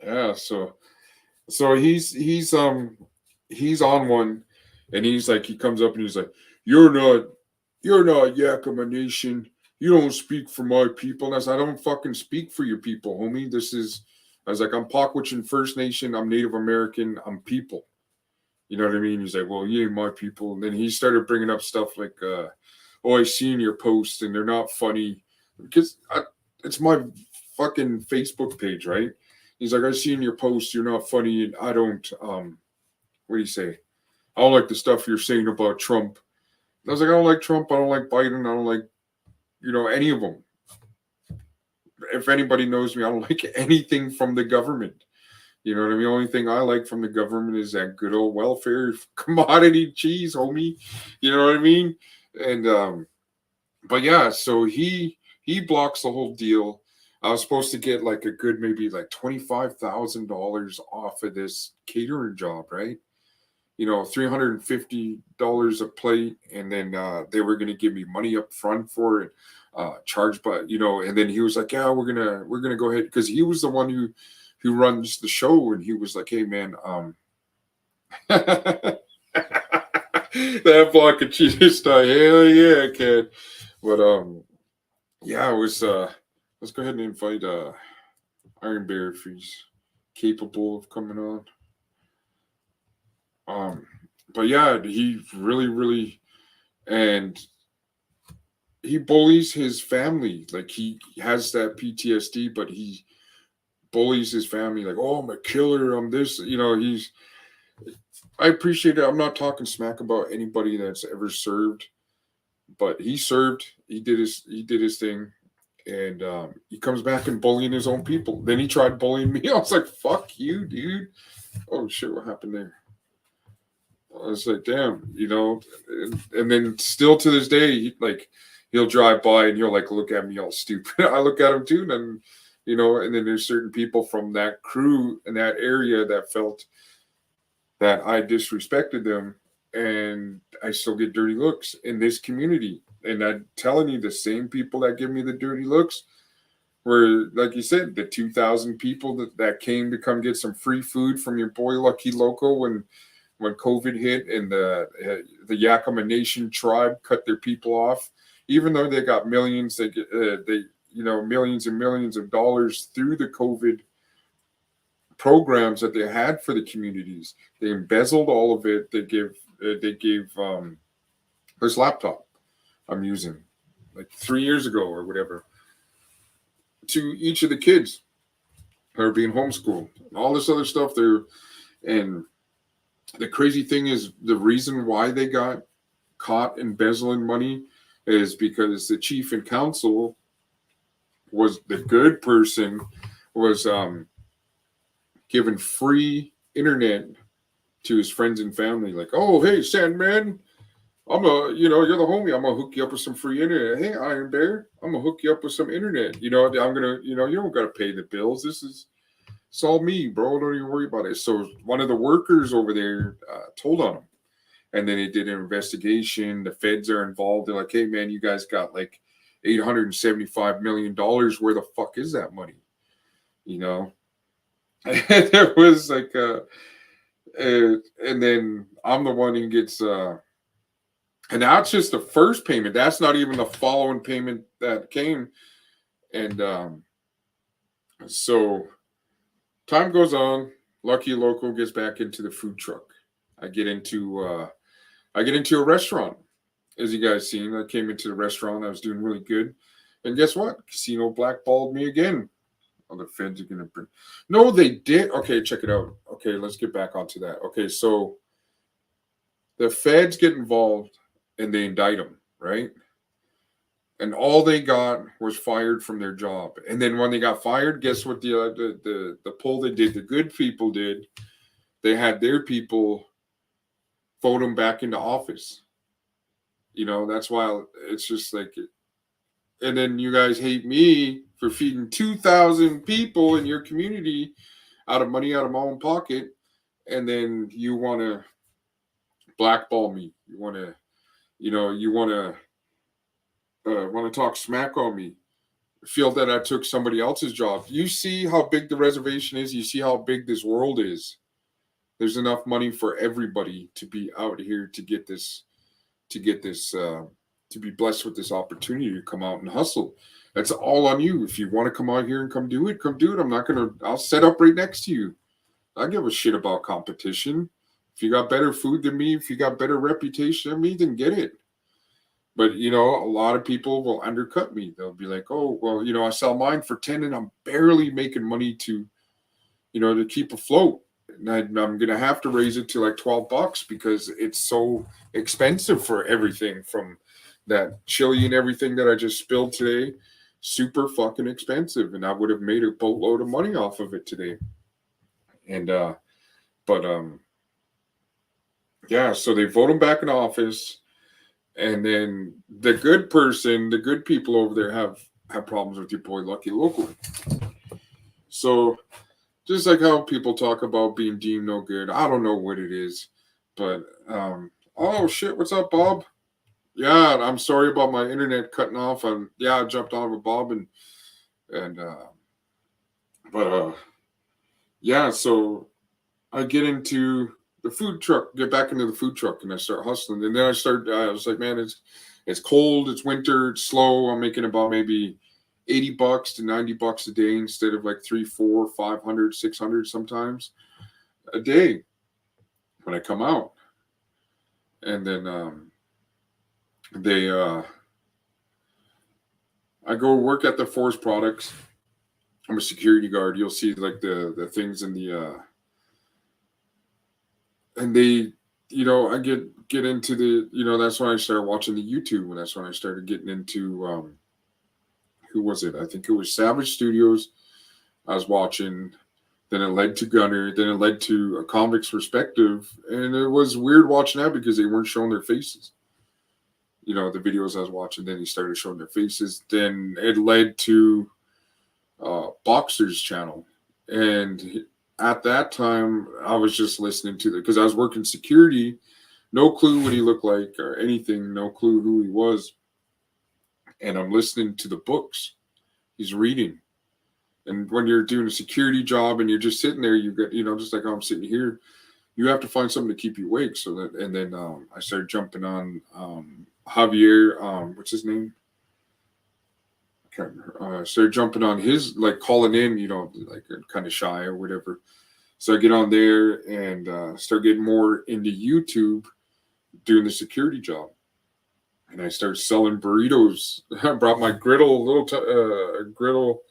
Yeah, so he's on one, and he's like he comes up and he's like, you're not Yakima Nation. You don't speak for my people. And I said, I don't fucking speak for your people, homie. I was like, I'm Pakwachin First Nation. I'm Native American. I'm people. You know what I mean? He's like, well, you ain't my people. And then he started bringing up stuff like, oh, I seen your posts and they're not funny because it's my fucking Facebook page, right? He's like, I seen your posts. You're not funny, and I don't. What do you say? I don't like the stuff you're saying about Trump. And I was like, I don't like Trump. I don't like Biden. I don't like, any of them. If anybody knows me, I don't like anything from the government. You know what I mean? The only thing I like from the government is that good old welfare commodity cheese, homie. You know what I mean? And but yeah, so he blocks the whole deal. I was supposed to get like a good maybe like $25,000 off of this catering job, right? $350 a plate, and then they were gonna give me money up front for it, charge, but and then he was like, yeah, we're gonna go ahead because he was the one who runs the show, and he was like, hey man, that block of cheese stuff, hell yeah, kid. But yeah, it was let's go ahead and invite Iron Bear if he's capable of coming on. Um, but yeah, he really, really, and he bullies his family. Like he has that PTSD, but he bullies his family. Like, oh, I'm a killer. I'm this. He's. I appreciate it. I'm not talking smack about anybody that's ever served, but he served. He did his thing, and he comes back and bullying his own people. Then he tried bullying me. I was like, fuck you, dude. Oh shit, what happened there? I was like, damn, and then still to this day, he'll drive by and he'll like look at me all stupid. I look at him too, and then, and then there's certain people from that crew in that area that felt that I disrespected them, and I still get dirty looks in this community. And I'm telling you, the same people that give me the dirty looks were, like you said, the 2,000 people that came to come get some free food from your boy Lucky Loko when COVID hit, and the Yakima Nation tribe cut their people off, even though they got millions, millions and millions of dollars through the COVID programs that they had for the communities. They embezzled all of it. They gave this laptop I'm using like 3 years ago or whatever to each of the kids that are being homeschooled. All this other stuff there, and the crazy thing is the reason why they got caught embezzling money is because the chief and council was the good person, was given free internet to his friends and family. Like, oh hey Sandman, you're the homie. I'm gonna hook you up with some free internet. Hey Iron Bear, I'm gonna hook you up with some internet. I'm gonna, you don't gotta pay the bills. It's all me, bro. Don't even worry about it. So one of the workers over there told on him, and then they did an investigation. The feds are involved. They're like, hey man, you guys got like $875 million. Where the fuck is that money? And there was like and then I'm the one who gets and that's just the first payment. That's not even the following payment that came. And so time goes on. Lucky Loko gets back into the food truck. I get into a restaurant. As you guys seen, I came into the restaurant. I was doing really good. And guess what? Casino blackballed me again. Oh, the feds are gonna bring. No, they did. Okay, check it out. Okay, let's get back onto that. Okay, so the feds get involved and they indict them, right? And all they got was fired from their job. And then when they got fired, guess what the poll they did, the good people did, they had their people vote them back into office. That's why it's just like, and then you guys hate me for feeding 2,000 people in your community out of money out of my own pocket, and then you want to blackball me. You want to, you want to talk smack on me. Feel that I took somebody else's job. You see how big the reservation is. You see how big this world is. There's enough money for everybody to be out here to get this, to be blessed with this opportunity to come out and hustle. That's all on you. If you want to come out here and come do it, come do it. I'm not gonna. I'll set up right next to you. I give a shit about competition. If you got better food than me, if you got better reputation than me, then get it. But a lot of people will undercut me. They'll be like, "Oh, well, I sell mine for 10, and I'm barely making money to, to keep afloat. And I'm gonna have to raise it to like $12 because it's so expensive for everything from that chili and everything that I just spilled today. Super fucking expensive, and I would have made a boatload of money off of it today. And but yeah, so they vote him back in office, and then the good people over there have problems with your boy Lucky Loko. So just like how people talk about being deemed no good, I don't know what it is, but oh shit, what's up, Bob? Yeah, I'm sorry about my internet cutting off. I jumped on with Bob and but yeah, so I get into the food truck, get back into the food truck, and I start hustling. And then I was like, man, it's cold, it's winter, it's slow. I'm making about maybe $80 to $90 a day instead of like 3, 4, 500, 600 sometimes a day when I come out. And then I go work at the Forest Products. I'm a security guard. You'll see like the things in the and they I get into the that's when I started watching the YouTube, and that's when I started getting into who was it? I think it was Savage Studios. I was watching. Then it led to Gunner. Then it led to A Convict's Perspective, and it was weird watching that because they weren't showing their faces. The videos I was watching. Then he started showing their faces. Then it led to Boxer's channel, and at that time I was just listening to because I was working security. No clue what he looked like or anything. No clue who he was. And I'm listening to the books he's reading. And when you're doing a security job and you're just sitting there, you get, just like how I'm sitting here, you have to find something to keep you awake. So that, and then I started jumping on Javier, what's his name? I can't remember. Started jumping on his, like calling in, like kind of shy or whatever. So I get on there and start getting more into YouTube doing the security job. And I started selling burritos. I brought my griddle, griddle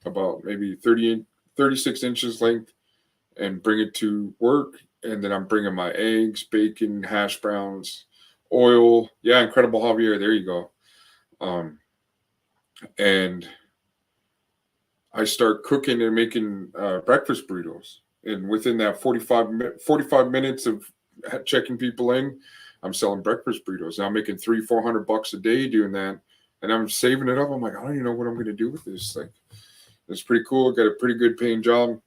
about maybe 36 inches length, and bring it to work. And then I'm bringing my eggs, bacon, hash browns, oil. Yeah, Incredible Javier. There you go. And I start cooking and making breakfast burritos. And within that 45 minutes of checking people in, I'm selling breakfast burritos. Now I'm making $300-400 a day doing that, and I'm saving it up. I'm like, I don't even know what I'm going to do with this. Like, it's pretty cool. Got a pretty good paying job,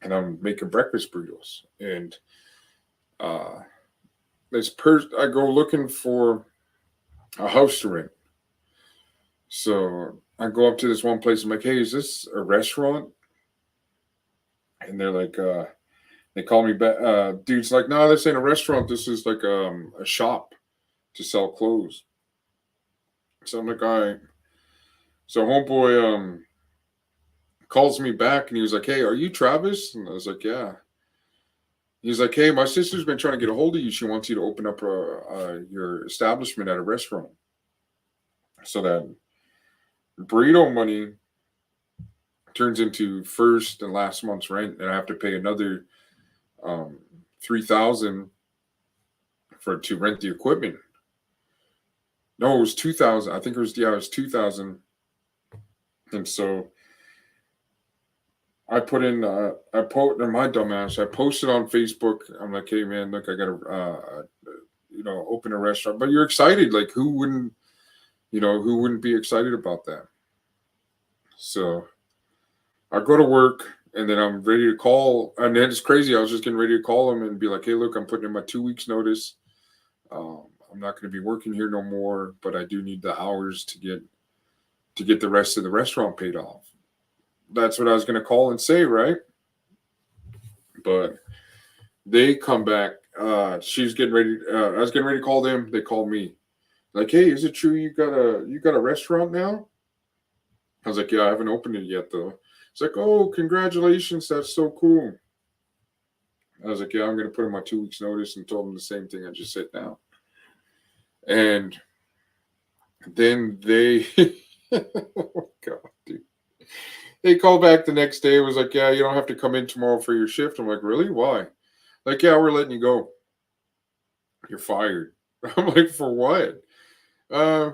and I'm making breakfast burritos. And I go looking for a house to rent. So I go up to this one place. I'm like, hey, is this a restaurant? And they're like, they call me back. Dude's like, no, this ain't a restaurant. This is like a shop to sell clothes. So I'm like, all right. So homeboy calls me back and he was like, hey, are you Travis? And I was like, yeah. He's like, hey, my sister's been trying to get a hold of you. She wants you to open up your establishment at a restaurant. So that Burrito money turns into first and last month's rent, and I have to pay another 3,000 for to rent the equipment. No, it was 2,000. I think it was 2,000. And so I put in my dumbass. I posted on Facebook. I'm like, hey man, look, I gotta open a restaurant. But you're excited. Like who wouldn't be excited about that? So I go to work and then I'm ready to call. And then it's crazy. I was just getting ready to call him and be like, hey, look, I'm putting in my 2 weeks notice. I'm not going to be working here no more, but I do need the hours to get the rest of the restaurant paid off. That's what I was going to call and say, right? But they come back. She's getting ready. I was getting ready to call them. They called me. Like, hey, is it true you got a restaurant now? I was like, yeah, I haven't opened it yet though. It's like, oh, congratulations, that's so cool. I was like, yeah, I'm gonna put in my 2 weeks notice and told them the same thing I just said now. And then they, oh God, dude. They called back the next day. It was like, yeah, you don't have to come in tomorrow for your shift. I'm like, really? Why? Like, yeah, we're letting you go. You're fired. I'm like, for what?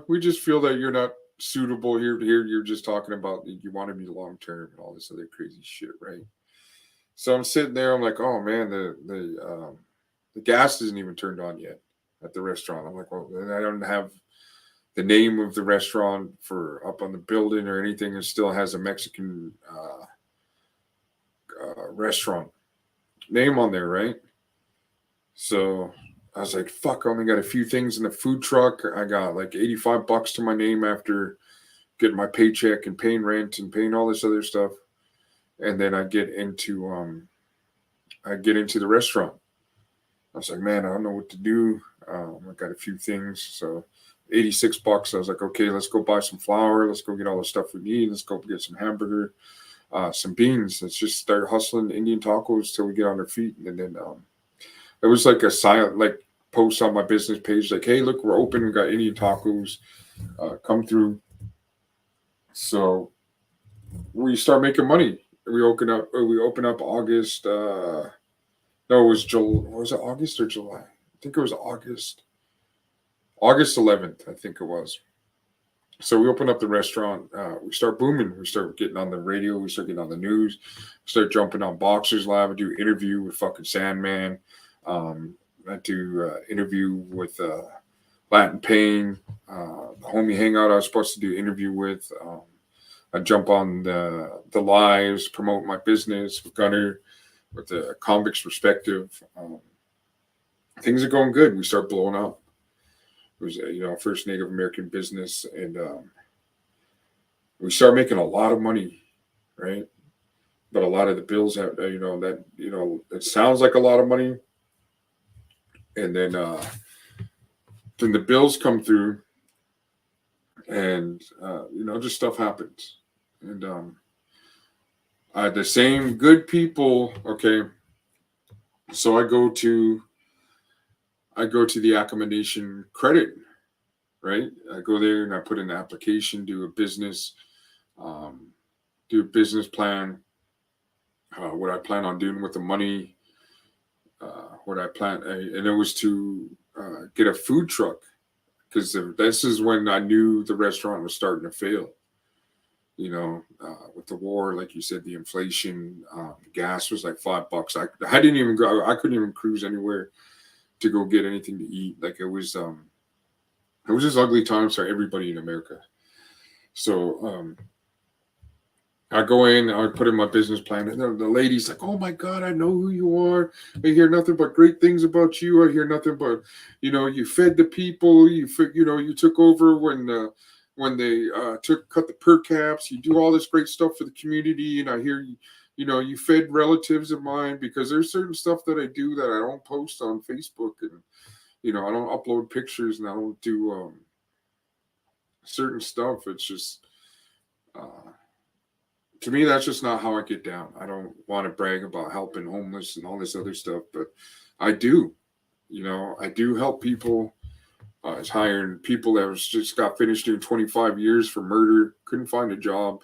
We just feel that you're not suitable here. Here, you're just talking about you want to be long term and all this other crazy shit, right? So I'm sitting there. I'm like, oh man, the gas isn't even turned on yet at the restaurant. I'm like, well, I don't have the name of the restaurant for up on the building or anything. It still has a Mexican restaurant name on there, right? So I was like, fuck, I only got a few things in the food truck. I got like $85 to my name after getting my paycheck and paying rent and paying all this other stuff. And then I get into the restaurant. I was like, man, I don't know what to do. I got a few things. So $86. I was like, okay, let's go buy some flour. Let's go get all the stuff we need. Let's go get some hamburger, some beans. Let's just start hustling Indian tacos till we get on our feet. And then it was like a silent, like post on my business page, like, hey, look, we're open. We got Indian tacos. Come through. So we start making money. We open up August. No, it was July. Was it August or July? I think it was August. August 11th, I think it was. So we open up the restaurant. We start booming. We start getting on the radio. We start getting on the news. We start jumping on Boxers Lab. I do interview with fucking Sandman. I do interview with Latin Pain. The homie Hangout I was supposed to do interview with. I jump on the lives, promote my business with Gunner, with the convict's perspective. Things are going good. We start blowing up. It was first Native American business, and we start making a lot of money, right? But a lot of the bills have it sounds like a lot of money, and then the bills come through, and just stuff happens, and the same good people. Okay, so I go to the accommodation credit, right? I go there and I put in an application, do um, a business plan, what I plan on doing with the money, what I plan, and it was to get a food truck because this is when I knew the restaurant was starting to fail. With the war, like you said, the inflation, gas was like $5. I didn't even go. I couldn't even cruise anywhere to go get anything to eat. Like it was just ugly times for everybody in America. So I go in, I put in my business plan, and the lady's like, "Oh my God, I know who you are. I hear nothing but great things about you. I hear nothing but, you fed the people. You took over when they cut the per caps. You do all this great stuff for the community, and I hear you fed relatives of mine because there's certain stuff that I do that I don't post on Facebook, and I don't upload pictures and I don't do certain stuff. It's just." To me, that's just not how I get down. I don't want to brag about helping homeless and all this other stuff, but I do. I do help people He's hiring people that was just got finished doing 25 years for murder, couldn't find a job.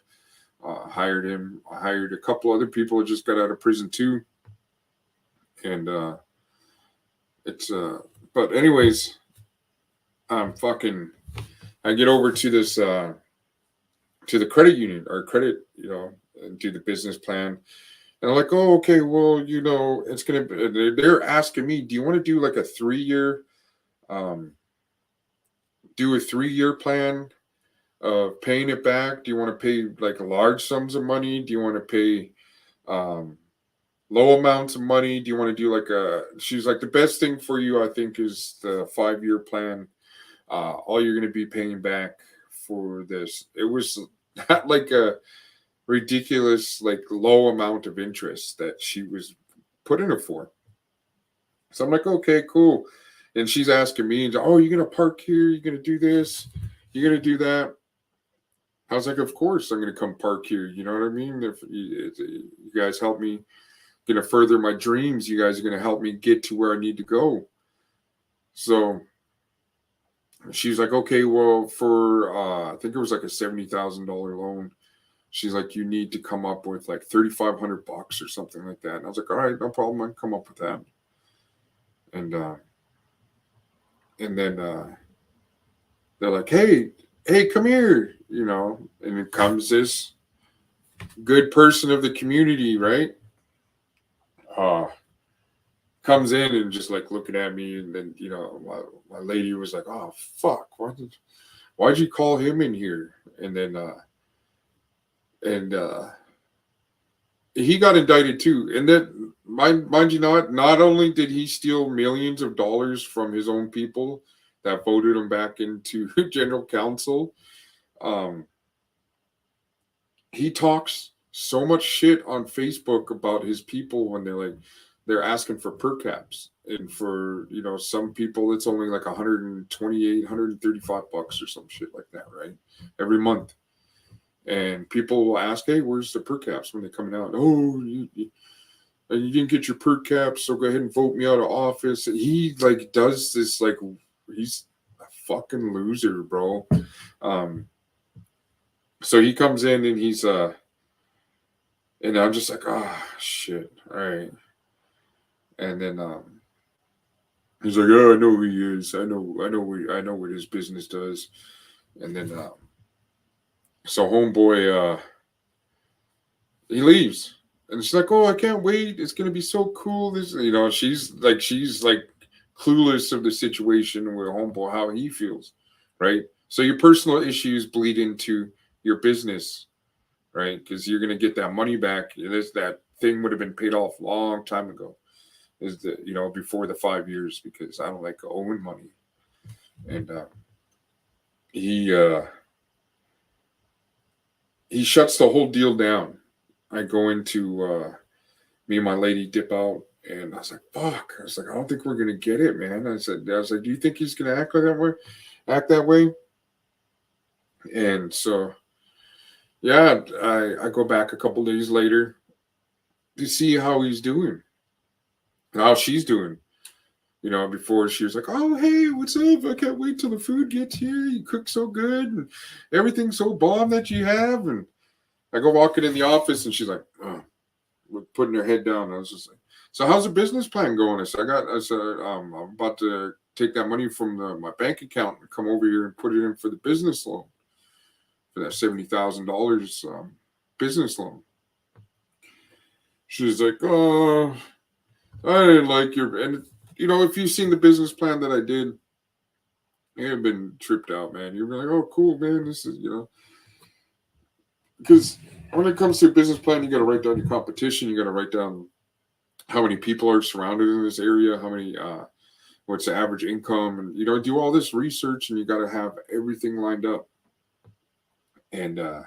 Hired him. I hired a couple other people that just got out of prison too. And it's but anyways, I'm fucking I get over to this to the credit union or credit, and do the business plan. And I'm like, oh, okay, well, it's gonna be, they're asking me, do you want to do like a 3 year um do a 3 year plan of paying it back? Do you want to pay like large sums of money? Do you want to pay um low amounts of money? Do you want to do like she's like, the best thing for you, I think, is the 5 year plan. All you're going to be paying back for this. It was not like a ridiculous, like low amount of interest that she was putting it for. So I'm like, okay, cool. And she's asking me, oh, you're going to park here? You're going to do this? You're going to do that? I was like, of course I'm going to come park here. You know what I mean? If you guys help me, going to further my dreams, you guys are going to help me get to where I need to go. So she's like, okay, well, for I think it was like a $70,000 loan. She's like, you need to come up with like $3,500 or something like that. And I was like, all right, no problem. I can come up with that. And then they're like, hey, come here, and it comes this good person of the community, right? Comes in and just like looking at me, and then my lady was like, oh fuck, why'd you call him in here? And then he got indicted too. And then mind you not only did he steal millions of dollars from his own people that voted him back into general counsel, he talks so much shit on Facebook about his people when they're asking for per caps. And for, some people, it's only like 128, 135 bucks or some shit like that, right? Every month. And people will ask, hey, where's the per caps when they're coming out? Oh, you didn't get your per caps, so go ahead and vote me out of office. And he like does this, like, he's a fucking loser, bro. So he comes in and he's and I'm just like, oh shit, all right. And then he's like, oh, I know who he is. I know what his business does. And then so homeboy he leaves. And she's like, oh, I can't wait. It's gonna be so cool. This, she's like clueless of the situation with homeboy, how he feels, right? So your personal issues bleed into your business, right? Because you're gonna get that money back. That thing would have been paid off a long time ago. Is the before the 5 years, because I don't like owing money. And he shuts the whole deal down. I go into me and my lady dip out, and I was like, fuck. I was like, I don't think we're gonna get it, man. I was like, do you think he's gonna act that way? And so yeah, I go back a couple days later to see how he's doing, how she's doing. Before she was like, oh, hey, what's up? I can't wait till the food gets here. You cook so good, and everything's so bomb that you have. And I go walking in the office, and she's like, oh, putting her head down. I was just like, so how's the business plan going? I said, I'm about to take that money from my bank account and come over here and put it in for the business loan, for that $70,000 business loan. She's like, oh, I didn't like your, and if you've seen the business plan that I did, you have been tripped out, man. You're like, oh, cool, man. This is, because when it comes to a business plan, you got to write down your competition. You got to write down how many people are surrounded in this area, how many, what's the average income, and, do all this research, and you got to have everything lined up. And I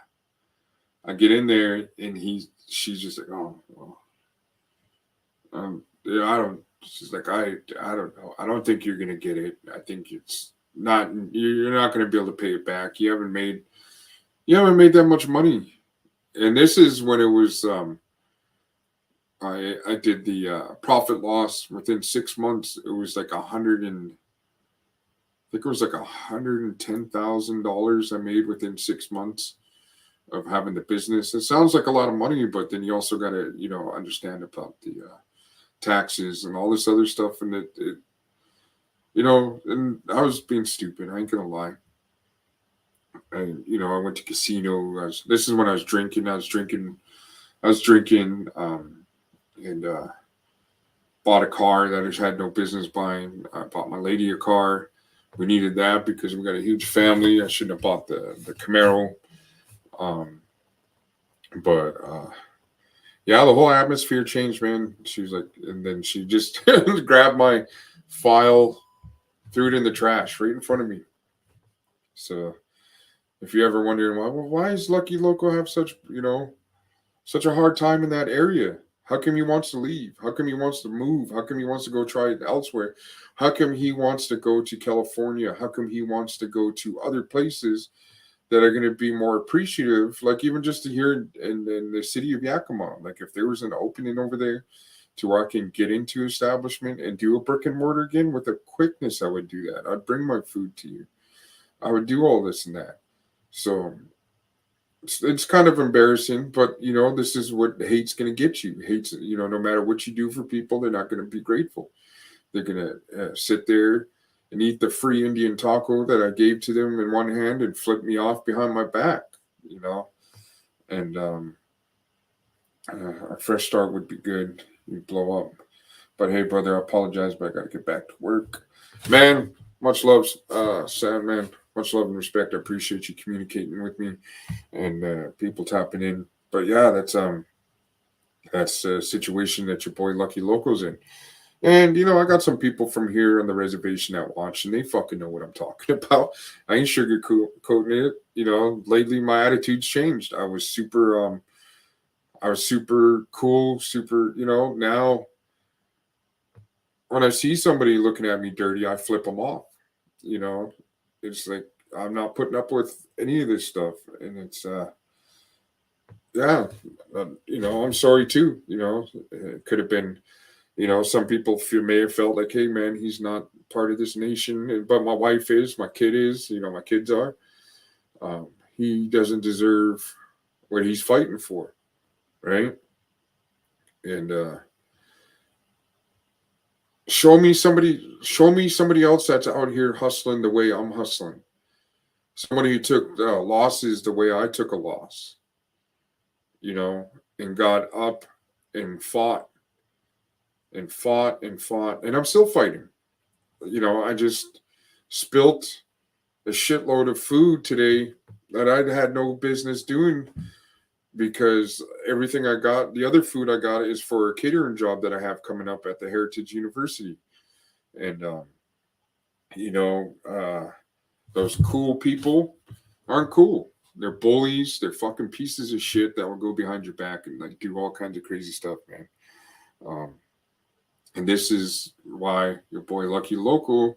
get in there, and she's just like, oh, well, I don't. She's like, I don't know. I don't think you're gonna get it. I think it's not. You're not gonna be able to pay it back. You haven't made that much money. And this is when it was. I did the profit loss within 6 months. It was like think it was like $110,000 I made within 6 months of having the business. It sounds like a lot of money, but then you also got to, understand about the taxes and all this other stuff. And and I was being stupid. I ain't gonna lie. And I went to casino. This is when I was drinking. And bought a car that I just had no business buying. I bought my lady a car. We needed that because we got a huge family. I shouldn't have bought the Camaro. Um, but yeah, the whole atmosphere changed, man. She was like, and then she just grabbed my file, threw it in the trash right in front of me. So if you ever wondering why is Lucky Loco have such a hard time in that area? How come he wants to leave? How come he wants to move? How come he wants to go try it elsewhere? How come he wants to go to California? How come he wants to go to other places that are going to be more appreciative? Like even just to here in the city of Yakima, like if there was an opening over there to where I can get into establishment and do a brick and mortar again with a quickness, I would do that. I'd bring my food to you. I would do all this and that. So it's kind of embarrassing, but this is what hate's going to get you. Hate's, no matter what you do for people, they're not going to be grateful. They're going to sit there and eat the free Indian taco that I gave to them in one hand and flip me off behind my back, and a fresh start would be good. You'd blow up. But hey, brother, I apologize, but I got to get back to work. Man, much love, Sam, man. Much love and respect. I appreciate you communicating with me and people tapping in. But yeah, that's a situation that your boy Lucky Loco's in. And I got some people from here on the reservation that watch, and they fucking know what I'm talking about. I ain't sugarcoating it. Lately my attitude's changed. I was super cool, super. Now when I see somebody looking at me dirty, I flip them off. You know, it's like I'm not putting up with any of this stuff, and it's yeah, I'm sorry too. It could have been. Some people may have felt like, hey man, he's not part of this nation, but my wife is, my kid is, my kids are. Um, he doesn't deserve what he's fighting for, right? And show me somebody else that's out here hustling the way I'm hustling. Somebody who took losses the way I took a loss, you know, and got up and fought and fought and fought, and I'm still fighting. I just spilt a shitload of food today that I had no business doing because everything I got, the other food I got is for a catering job that I have coming up at the Heritage University. And, you know, uh, those cool people aren't cool. They're bullies. They're fucking pieces of shit that will go behind your back and like do all kinds of crazy stuff, man. Um, and this is why your boy Lucky Loco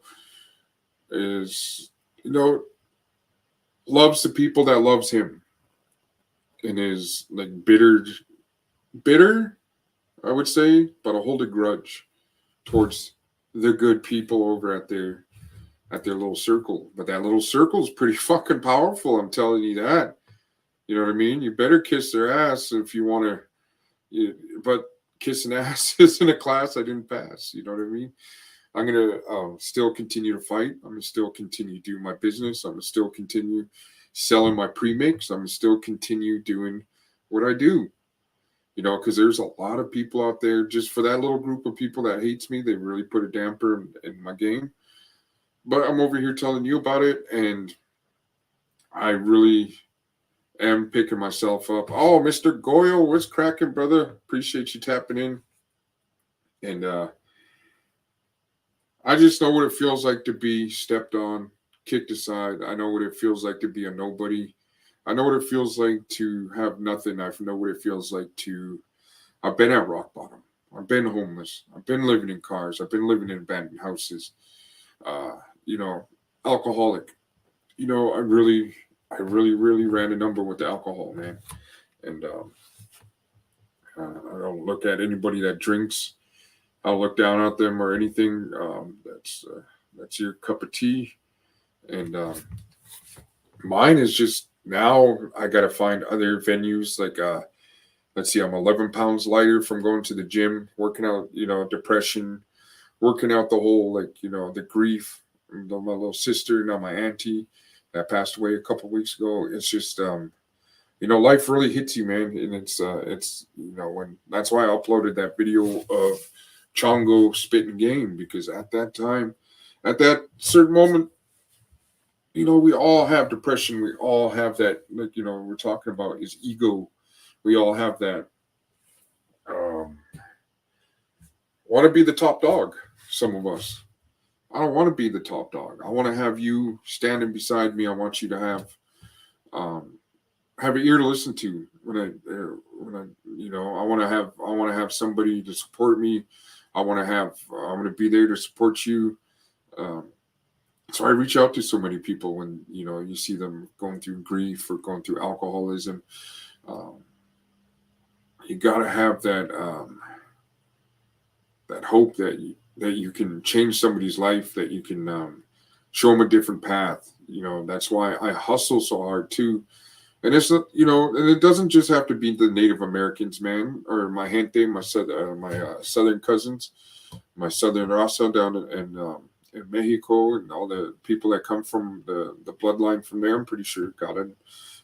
is, you know, loves the people that loves him and is like bitter, I would say, but I hold a grudge towards the good people over at their little circle. But that little circle is pretty fucking powerful. I'm telling you that. You know what I mean? You better kiss their ass if you want to. But kissing ass isn't a class I didn't pass. You know what I mean? I'm gonna still continue to fight. I'm gonna still continue to do my business. I'm gonna still continue selling my premix. I'm gonna still continue doing what I do. Because there's a lot of people out there. Just for that little group of people that hates me, they really put a damper in my game. But I'm over here telling you about it, and I really am picking myself up. Oh, Mr. Goyle, what's cracking, brother? Appreciate you tapping in. And I just know what it feels like to be stepped on, kicked aside. I know what it feels like to be a nobody. I know what it feels like to have nothing. I know what it feels like to. I've been at rock bottom. I've been homeless. I've been living in cars. I've been living in abandoned houses. Uh, Alcoholic. I really ran a number with the alcohol, man. And I don't look at anybody that drinks. I'll look down at them or anything. That's your cup of tea. And mine is just now I got to find other venues like let's see, I'm 11 pounds lighter from going to the gym, working out, depression, working out the whole, like, the grief. My little sister, now my auntie that passed away a couple weeks ago. It's just, life really hits you, man. And when that's why I uploaded that video of Chongo spitting game, because at that time, at that certain moment, we all have depression. We all have that, like, we're talking about is ego. We all have that. Um, want to be the top dog. Some of us. I don't want to be the top dog. I want to have you standing beside me. I want you to um, have an ear to listen to I want to have somebody to support me. I want to be there to support you. Um, so I reach out to so many people when you see them going through grief or going through alcoholism. Um, you got to have that hope that you can change somebody's life, that you can show them a different path. That's why I hustle so hard too. And and it doesn't just have to be the Native Americans, man, or my gente, my southern cousins, my southern raza down in Mexico, and all the people that come from the bloodline from there. I'm pretty sure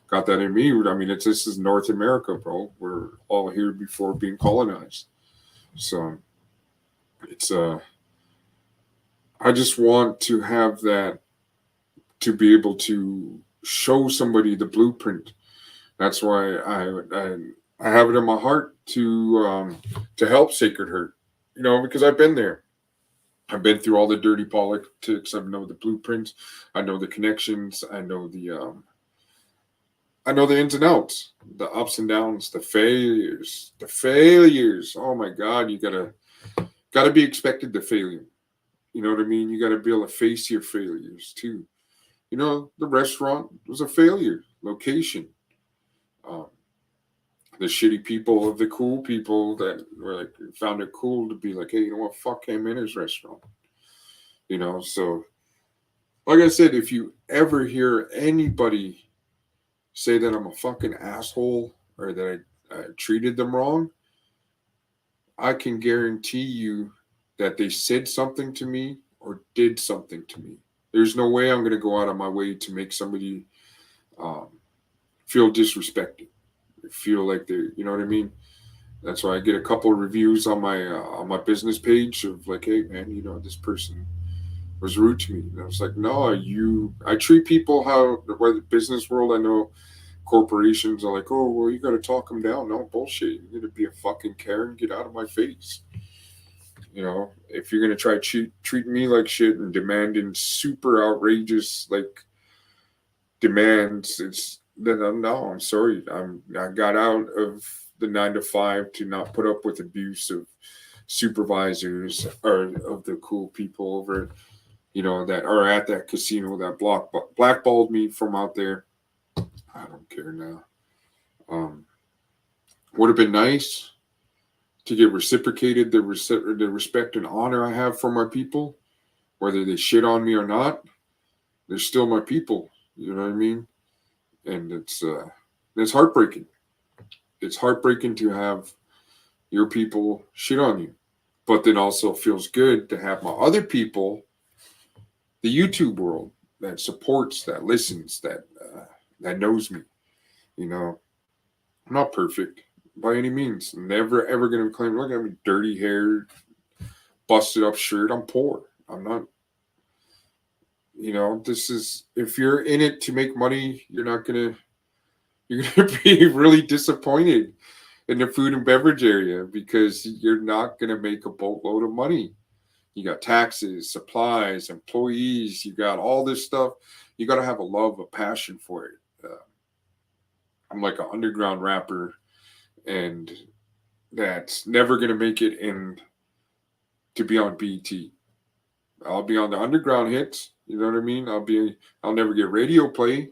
got that in me. I mean, this is North America, bro. We're all here before being colonized, so it's I just want to have that, to be able to show somebody the blueprint. That's why I have it in my heart to help Sacred Heart, because I've been there. I've been through all the dirty politics. I know the blueprints. I know the connections. I know the ins and outs, the ups and downs, the failures, the failures. Oh my God, you gotta be expected to fail. You know what I mean? You gotta be able to face your failures too. The restaurant was a failure. Location, um, the shitty people of the cool people that were like found it cool to be like, hey, you know what? Fuck him in his restaurant. So like I said, if you ever hear anybody say that I'm a fucking asshole or that I treated them wrong, I can guarantee you that they said something to me or did something to me. There's no way I'm going to go out of my way to make somebody um, feel disrespected, feel like they're, you know what I mean? That's why I get a couple of reviews on my business page of like, hey man, this person was rude to me. And I was like, no, I treat people how the business world. I know corporations are like, oh well, you got to talk them down. No bullshit. You're gonna be a fucking Karen. Get out of my face. If you're gonna try treat me like shit and demanding super outrageous like demands, it's then no, I'm sorry. I got out of the 9 to 5 to not put up with abuse of supervisors or of the cool people over, that are at that casino that blackballed me from out there. I don't care now. Um, would have been nice to get reciprocated the respect and honor I have for my people, whether they shit on me or not. They're still my people. You know what I mean? And it's heartbreaking. It's heartbreaking to have your people shit on you, but then also feels good to have my other people, the YouTube world that supports, that listens, that knows me. You know, I'm not perfect by any means. Never ever gonna claim. Look at me, dirty hair, busted up shirt. I'm poor. I'm not. This is, if you're in it to make money, you're gonna be really disappointed in the food and beverage area because you're not gonna make a boatload of money. You got taxes, supplies, employees. You got all this stuff. You got to have a love, a passion for it. I'm like an underground rapper, and that's never gonna make it in to be on BT. I'll be on the underground hits. You know what I mean? I'll never get radio play,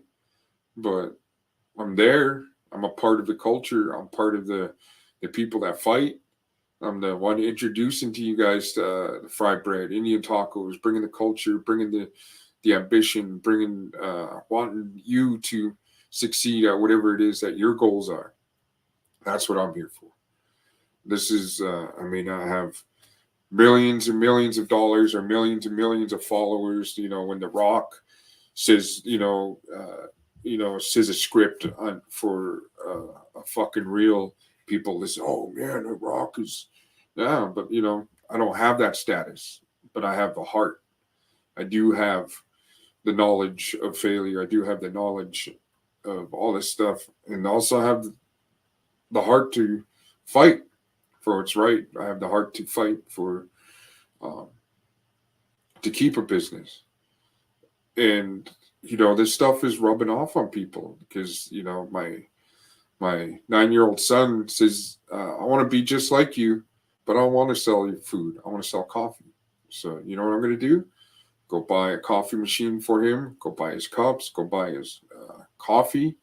but I'm there. I'm a part of the culture. I'm part of the people that fight. I'm the one introducing to you guys the fried bread, Indian tacos, bringing the culture, bringing the ambition, bringing, wanting you to succeed at whatever it is that your goals are. That's what I'm here for. This is, I may not have millions and millions of dollars or millions and millions of followers. When The Rock says, says a script for a fucking reel, people listen. Oh man, The Rock is, yeah, but I don't have that status, but I have the heart. I do have the knowledge of failure. I do have the knowledge of all this stuff, and also have the heart to fight for what's right. I have the heart to fight for, um, to keep a business. And this stuff is rubbing off on people because my 9-year-old son says, I want to be just like you, but I don't want to sell you food. I want to sell coffee. So you know what I'm going to do? Go buy a coffee machine for him. Go buy his cups. Go buy his coffee.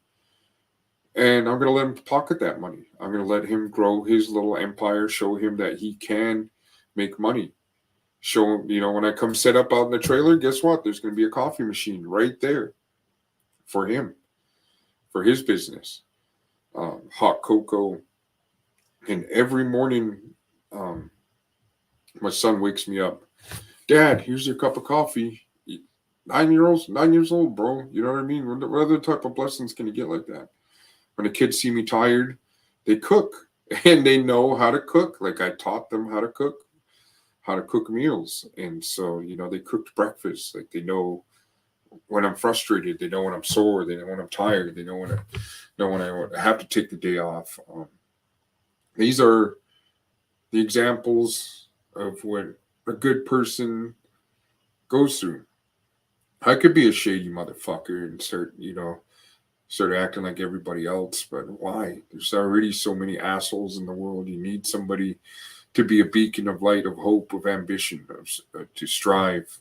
And I'm going to let him pocket that money. I'm going to let him grow his little empire, show him that he can make money. Show him, when I come set up out in the trailer, guess what? There's going to be a coffee machine right there for him, for his business. Hot cocoa. And every morning, my son wakes me up. Dad, here's your cup of coffee. 9 years old, bro. You know what I mean? What other type of blessings can you get like that? When the kids see me tired, they cook and they know how to cook. Like I taught them how to cook meals. And so, they cooked breakfast. Like they know when I'm frustrated, they know when I'm sore, they know when I'm tired, they know when I have to take the day off. These are the examples of what a good person goes through. I could be a shady motherfucker and start acting like everybody else, but why? There's already so many assholes in the world. You need somebody to be a beacon of light, of hope, of ambition, to strive.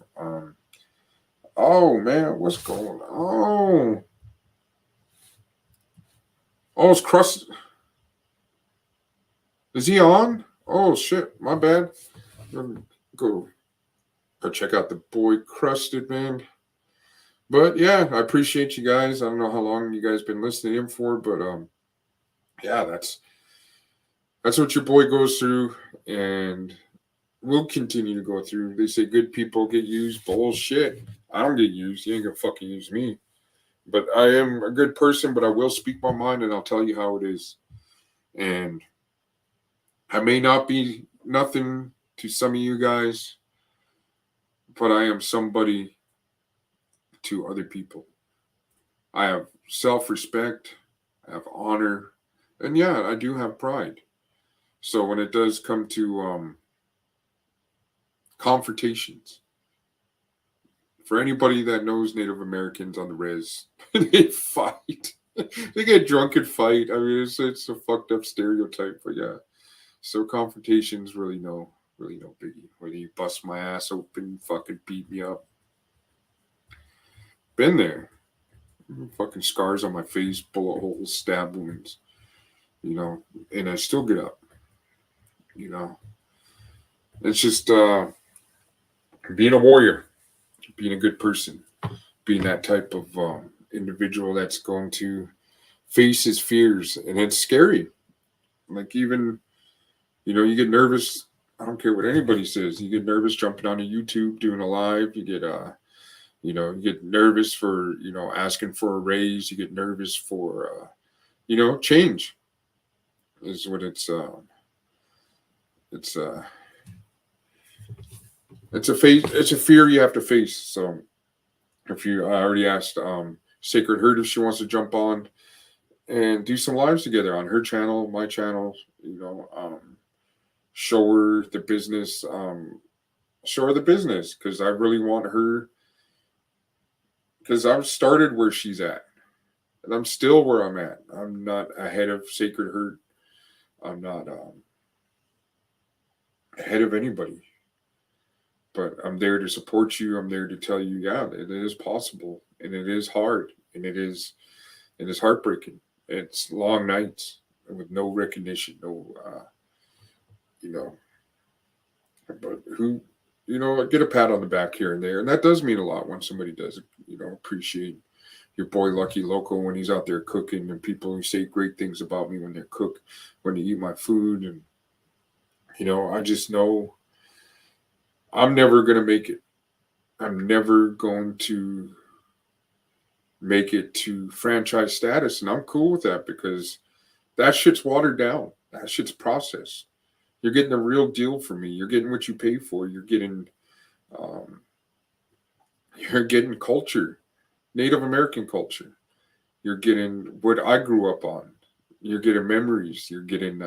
Oh man, what's going on? Oh, it's Crust. Is he on? Oh shit, my bad. Go check out the boy Crusted, man. But yeah, I appreciate you guys. I don't know how long you guys been listening in for, but yeah, that's what your boy goes through, and will continue to go through. They say good people get used. Bullshit. I don't get used. You ain't gonna fucking use me. But I am a good person, but I will speak my mind and I'll tell you how it is. And I may not be nothing to some of you guys, but I am somebody to other people. I have self-respect, I have honor, and yeah, I do have pride. So when it does come to confrontations, for anybody that knows Native Americans on the res, they fight. They get drunk and fight. I mean, it's a fucked up stereotype, but yeah. So confrontations really no biggie. Whether you bust my ass open, fucking beat me up. Been there. Fucking scars on my face, bullet holes, stab wounds. And I still get up. It's just being a warrior, being a good person, being that type of individual that's going to face his fears, and it's scary. Like even, you get nervous. I don't care what anybody says. You get nervous jumping onto YouTube, doing a live. You get you get nervous for asking for a raise. You get nervous for change. Is what it's it's it's a face. It's a fear you have to face. So if I already asked Sacred Herd if she wants to jump on and do some lives together on her channel, my channel, show her the business, because I really want her, because I've started where she's at and I'm still where I'm at. I'm not ahead of Sacred Herd. I'm not ahead of anybody, but I'm there to support you. I'm there to tell you, yeah, it is possible, and it is hard, and it is heartbreaking. It's long nights with no recognition, no, but who, get a pat on the back here and there, and that does mean a lot when somebody does, appreciate your boy Lucky Loko when he's out there cooking, and people who say great things about me when they cook, when they eat my food, and I just know I'm never gonna make it. I'm never going to make it to franchise status, and I'm cool with that because that shit's watered down. That shit's processed. You're getting the real deal for me. You're getting what you pay for. Um, you're getting culture, Native American culture. You're getting what I grew up on. You're getting memories. You're getting,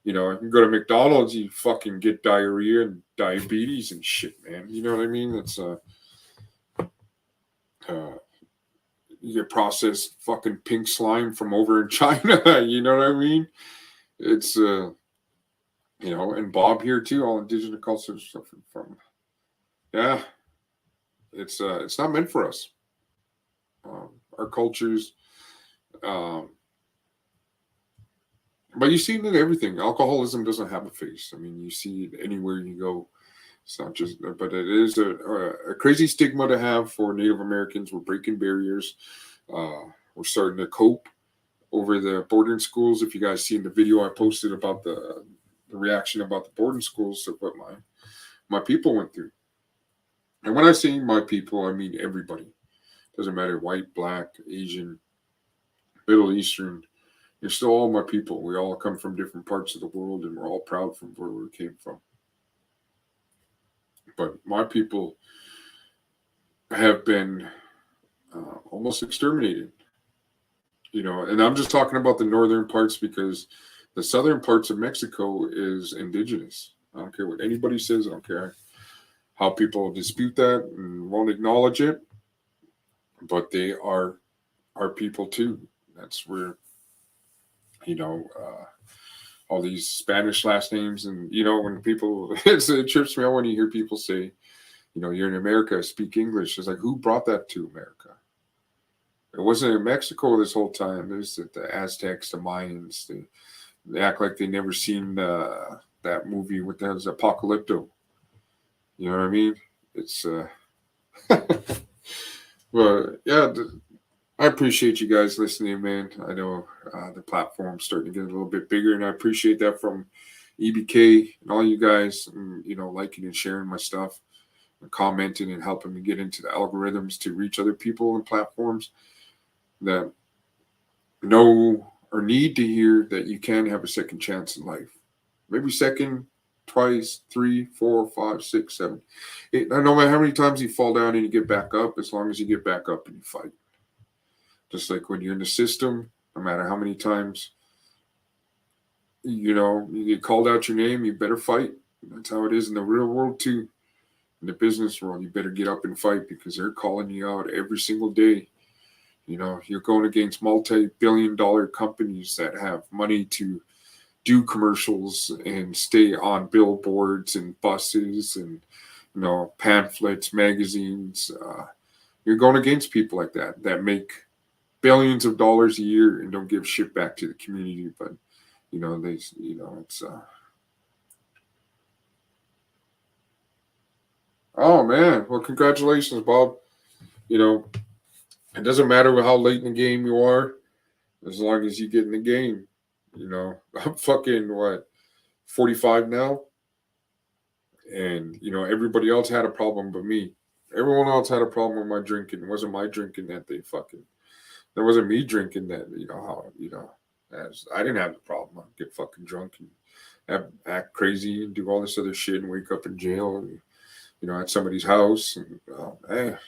you can go to McDonald's, you fucking get diarrhea and diabetes and shit, man. You know what I mean? It's uh, you get processed fucking pink slime from over in China. You know what I mean? It's and Bob here too, all indigenous cultures suffering from. Yeah, it's not meant for us. Our cultures, um, but you see it in everything. Alcoholism doesn't have a face. I mean, you see it anywhere you go. It's not just, but it is a crazy stigma to have for Native Americans. We're breaking barriers. We're starting to cope over the boarding schools. If you guys seen the video I posted about the reaction about the boarding schools of what my people went through. And when I say my people, I mean everybody. Doesn't matter white, black, Asian, Middle Eastern. You're still all my people. We all come from different parts of the world, and we're all proud from where we came from. But my people have been almost exterminated. And I'm just talking about the northern parts because the southern parts of Mexico is indigenous. I don't care what anybody says. I don't care how people dispute that and won't acknowledge it. But they are our people too. That's where, all these Spanish last names. And, when people, it trips me out when you hear people say, you're in America, speak English. It's like, who brought that to America? It wasn't in Mexico this whole time. It was the Aztecs, the Mayans. They act like they never seen that movie with that was Apocalypto. You know what I mean? It's but yeah, I appreciate you guys listening, man. I know the platform's starting to get a little bit bigger, and I appreciate that from EBK and all you guys, and, liking and sharing my stuff, and commenting and helping me get into the algorithms to reach other people and platforms that know or need to hear that you can have a second chance in life. Maybe second, twice, 3, 4, 5, 6, 7, 8. I don't know how many times you fall down and you get back up, as long as you get back up and you fight. Just like when you're in the system, no matter how many times, you get called out your name, you better fight. That's how it is in the real world too. In the business world, you better get up and fight because they're calling you out every single day. You're going against multi-billion-dollar companies that have money to do commercials and stay on billboards and buses and, pamphlets, magazines. You're going against people like that make billions of dollars a year and don't give shit back to the community. But, it's, oh man. Well, congratulations, Bob. It doesn't matter how late in the game you are, as long as you get in the game. I'm fucking 45 now, and everybody else had a problem but me. Everyone else had a problem with my drinking. It wasn't my drinking that they fucking. That wasn't me drinking that. As I didn't have the problem. I'd get fucking drunk and act crazy and do all this other shit and wake up in jail and at somebody's house and hey.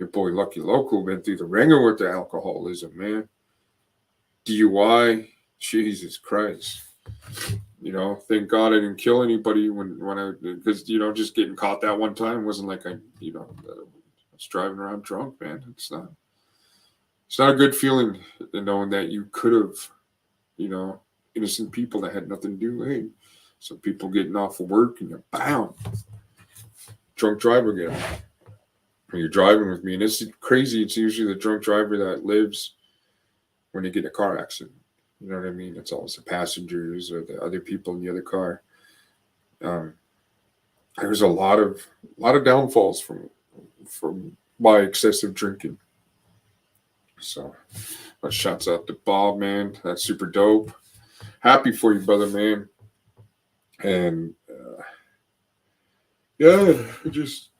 Your boy Lucky Loko went through the ringer with the alcoholism, man. DUI, Jesus Christ. Thank God I didn't kill anybody when I, because, just getting caught that one time wasn't like I was driving around drunk, man. It's not a good feeling knowing that you could have, innocent people that had nothing to do. Hey, some people getting off of work and you're bam, drunk driver again. You're driving with me, and it's crazy. It's usually the drunk driver that lives when you get in a car accident. You know what I mean? It's always the passengers or the other people in the other car. there's a lot of downfalls from my excessive drinking. So, shouts out to Bob, man. That's super dope. Happy for you, brother, man. And yeah, just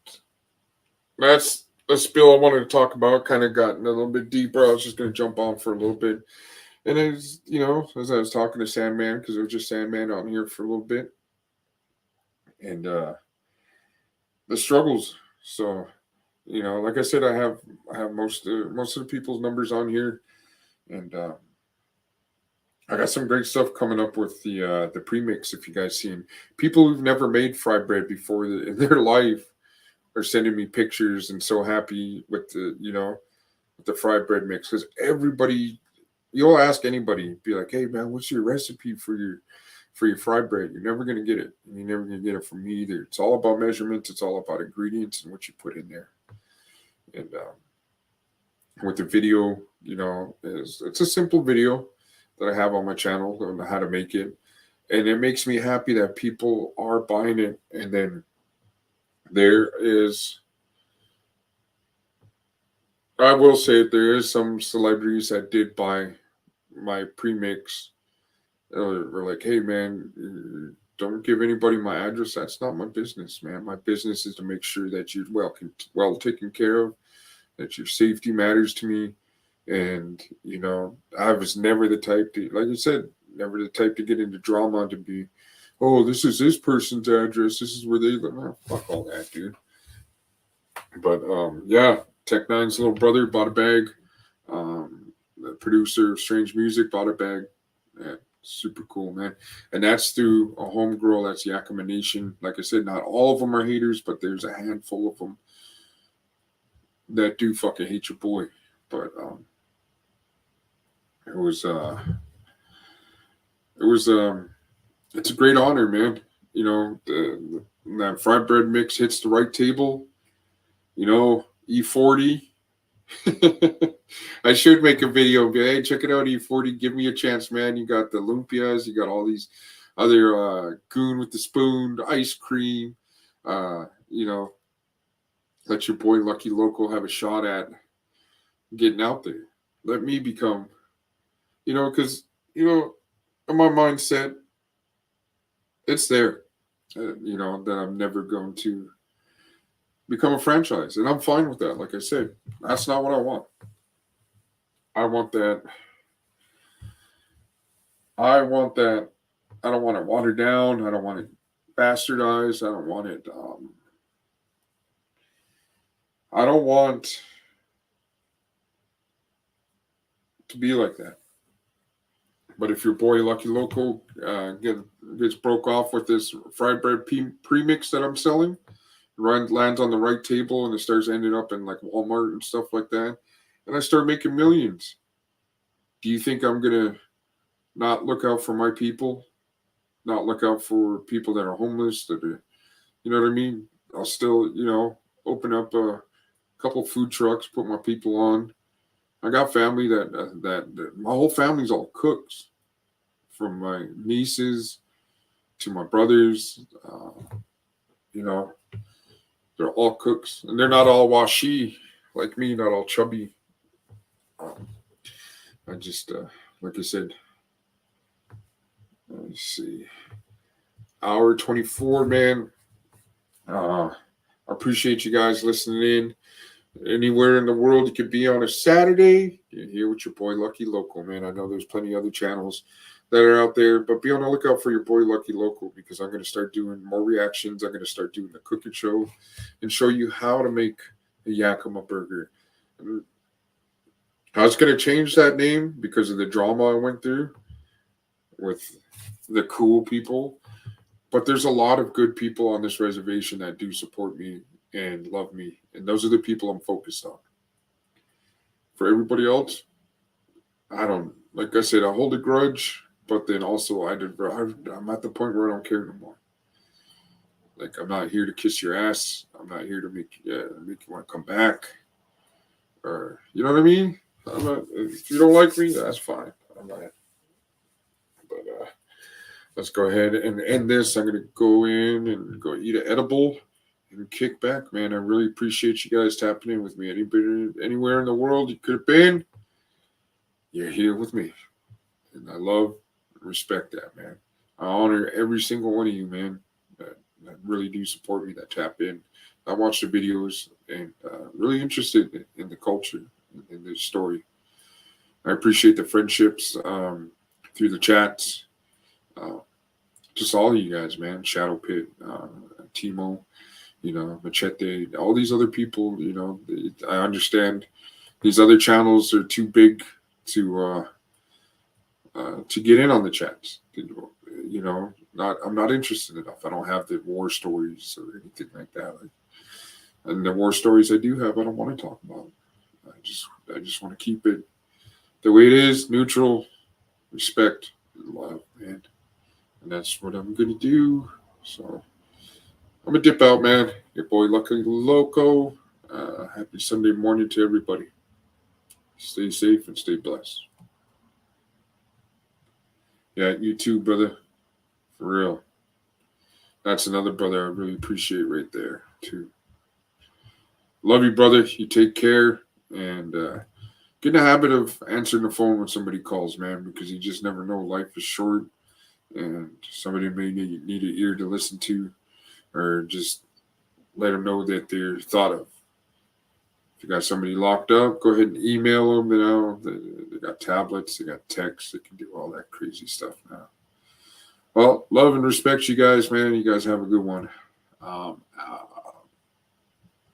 that's a spill I wanted to talk about. Kind of gotten a little bit deeper. I was just gonna jump on for a little bit, and as as I was talking to Sandman, because it was just Sandman on here for a little bit, and the struggles. So like I said, I have most of the people's numbers on here, and I got some great stuff coming up with the premix. If you guys seen people who've never made fried bread before in their life are sending me pictures and so happy with the fried bread mix, because everybody, you'll ask anybody, be like, hey man, what's your recipe for your fried bread? You're never gonna get it, and you're never gonna get it from me either. It's all about measurements. It's all about ingredients and what you put in there. And with the video, it's a simple video that I have on my channel on how to make it, and it makes me happy that people are buying it. And then there is, I will say, there is some celebrities that did buy my premix. We're like, hey man, don't give anybody my address. That's not my business, man. My business is to make sure that you're well taken care of, that your safety matters to me. And I was never the type to, like you said, never the type to get into drama, to be, oh, this is this person's address, this is where they live. Oh, fuck all that, dude. But yeah, Tech Nine's little brother bought a bag. The producer of Strange Music bought a bag. Yeah, super cool, man. And that's through a homegirl. That's Yakima Nation. Like I said, not all of them are haters, but there's a handful of them that do fucking hate your boy. But it was it was it's a great honor, man. That fried bread mix hits the right table. E40. I should make a video. Be, hey, check it out, E40. Give me a chance, man. You got the lumpias. You got all these other goon with the spoon, ice cream. Uh, you know, let your boy Lucky Loko have a shot at getting out there. Let me become, because in my mindset, it's there. That I'm never going to become a franchise, and I'm fine with that. Like I said, that's not what I want. I want that. I want that. I don't want it watered down. I don't want it bastardized. I don't want it. I don't want to be like that. But if your boy Lucky Loco gets broke off with this fried bread premix that I'm selling, lands on the right table, and it starts ending up in like Walmart and stuff like that, and I start making millions, do you think I'm gonna not look out for my people, not look out for people that are homeless, that are, you know what I mean? I'll still, open up a couple food trucks, put my people on. I got family that my whole family's all cooks, from my nieces to my brothers. You know, they're all cooks, and they're not all washy like me, not all chubby. I just, like I said, let me see, hour 24, man. I appreciate you guys listening in. Anywhere in the world you could be on a Saturday, you're here with your boy Lucky Local, man. I know there's plenty of other channels that are out there, but be on the lookout for your boy Lucky Local, because I'm going to start doing more reactions. I'm going to start doing the cooking show and show you how to make a Yakima burger. I was going to change that name because of the drama I went through with the cool people, but there's a lot of good people on this reservation that do support me and love me, and those are the people I'm focused on. For everybody else, I don't, like I said, I hold a grudge, but then also I'm at the point where I don't care no more. Like, I'm not here to kiss your ass. I'm not here to make you want to come back, or you know what I mean. I'm not, if you don't like me, that's fine. I'm not. But let's go ahead and end this. I'm gonna go in and go eat an edible and kick back, man. I really appreciate you guys tapping in with me. Anybody, anywhere in the world you could have been, you're here with me, and I love and respect that, man. I honor every single one of you, man. That really do support me. That tap in. I watch the videos and really interested in the culture, in the story. I appreciate the friendships through the chats. Uh, just all of you guys, man. Shadow Pit, Timo, Machete, all these other people. I understand these other channels are too big to get in on the chats. Not I'm not interested enough. I don't have the war stories or anything like that. And the war stories I do have, I don't want to talk about. I just want to keep it the way it is, neutral, respect, and love, man. And that's what I'm gonna do. So I'm gonna dip out, man. Your boy Lucky Loko. Happy Sunday morning to everybody. Stay safe and stay blessed. Yeah, you too, brother. For real. That's another brother I really appreciate right there, too. Love you, brother. You take care and get in the habit of answering the phone when somebody calls, man, because you just never know. Life is short and somebody may need an ear to listen to or just let them know that they're thought of. If you got somebody locked up, go ahead and email them. They got tablets, they got texts, they can do all that crazy stuff now. Well, love and respect you guys, man. You guys have a good one.